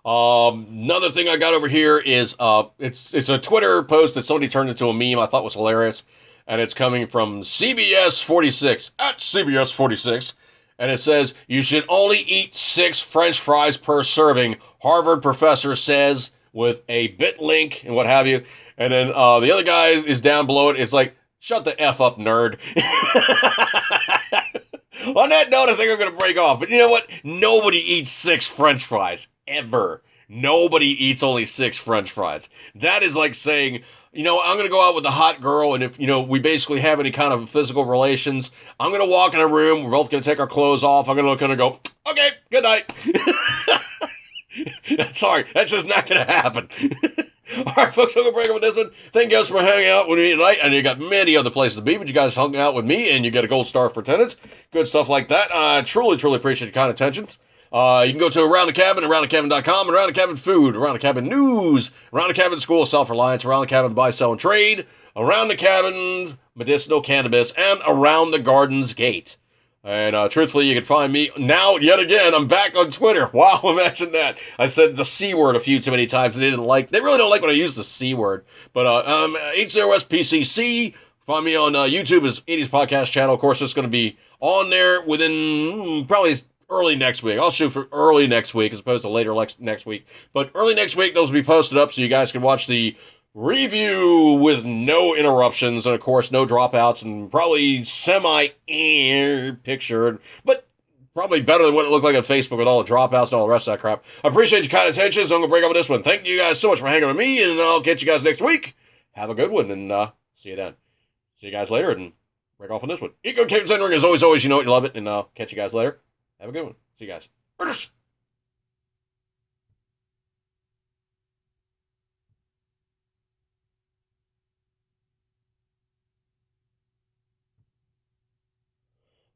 Another thing I got over here is it's a Twitter post that somebody turned into a meme I thought was hilarious, and it's coming from CBS 46 at CBS 46, and it says, "You should only eat 6 French fries per serving," Harvard professor says, with a bit link and what have you. And then the other guy is down below it. It's like, "Shut the F up, nerd." On that note, I think I'm going to break off. But you know what? Nobody eats 6 French fries. Ever. Nobody eats only 6 French fries. That is like saying, you know, I'm going to go out with a hot girl, and if, you know, we basically have any kind of physical relations, I'm going to walk in a room, we're both going to take our clothes off, I'm going to look at her and go, "Okay, good night." Sorry, that's just not going to happen. All right, folks, I'm going to break up with this one. Thank you guys for hanging out with me tonight. I know you got many other places to be, but you guys hung out with me, and you get a gold star for attendance. Good stuff like that. I truly, truly appreciate your kind attentions. You can go to Around the Cabin, AroundTheCabin.com, Around the Cabin Food, Around the Cabin News, Around the Cabin School of Self-Reliance, Around the Cabin Buy, Sell, and Trade, Around the Cabin Medicinal Cannabis, and Around the Garden's Gate. And truthfully, you can find me now, yet again, I'm back on Twitter. Wow, imagine that. I said the C word a few too many times, and they really don't like when I use the C word. But HCOSPCC, find me on YouTube as 80s Podcast Channel. Of course, it's going to be on there within probably early next week. I'll shoot for early next week as opposed to later next week. But early next week, those will be posted up so you guys can watch the review with no interruptions, and of course no dropouts, and probably semi-pictured, but probably better than what it looked like on Facebook with all the dropouts and all the rest of that crap. I appreciate your kind attention, so I'm going to break up with this one. Thank you guys so much for hanging with me, and I'll catch you guys next week. Have a good one, and see you then. See you guys later, and break off on this one. Eat good, keep centering, as always, you know it, you love it, and I'll catch you guys later. Have a good one. See you guys. British.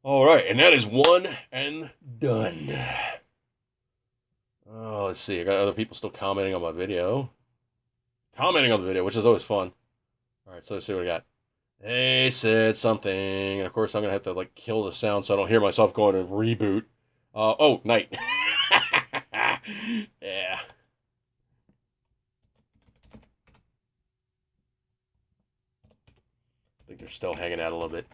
All right, and that is one and done. Oh, let's see. I got other people still commenting on my video. Commenting on the video, which is always fun. All right, so let's see what we got. They said something. And of course, I'm going to have to, like, kill the sound so I don't hear myself going to reboot. Oh, night. Yeah. I think they're still hanging out a little bit.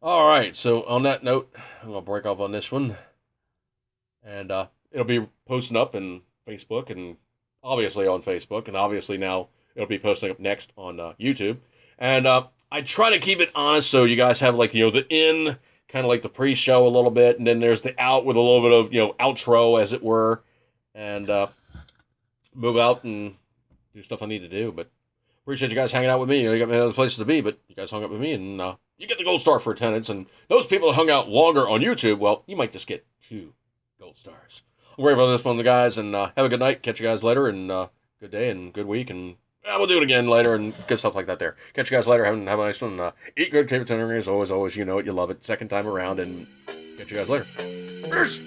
All right, so on that note, I'm going to break off on this one. And it'll be posting up in Facebook, and obviously on Facebook, and obviously now it'll be posting up next on YouTube. And I try to keep it honest so you guys have, like, you know, the in, kind of like the pre-show a little bit, and then there's the out with a little bit of, you know, outro, as it were. And move out and do stuff I need to do. But appreciate you guys hanging out with me. You know, you got many other places to be, but you guys hung out with me, and you get the gold star for attendance. And those people that hung out longer on YouTube, well, you might just get 2 gold stars. I'm grateful for this one, guys, and have a good night. Catch you guys later, and good day and good week, and we'll do it again later, and good stuff like that there. Catch you guys later. Have a nice one. Eat good, keep it tender, as always, you know it, you love it. Second time around, and catch you guys later. Cheers!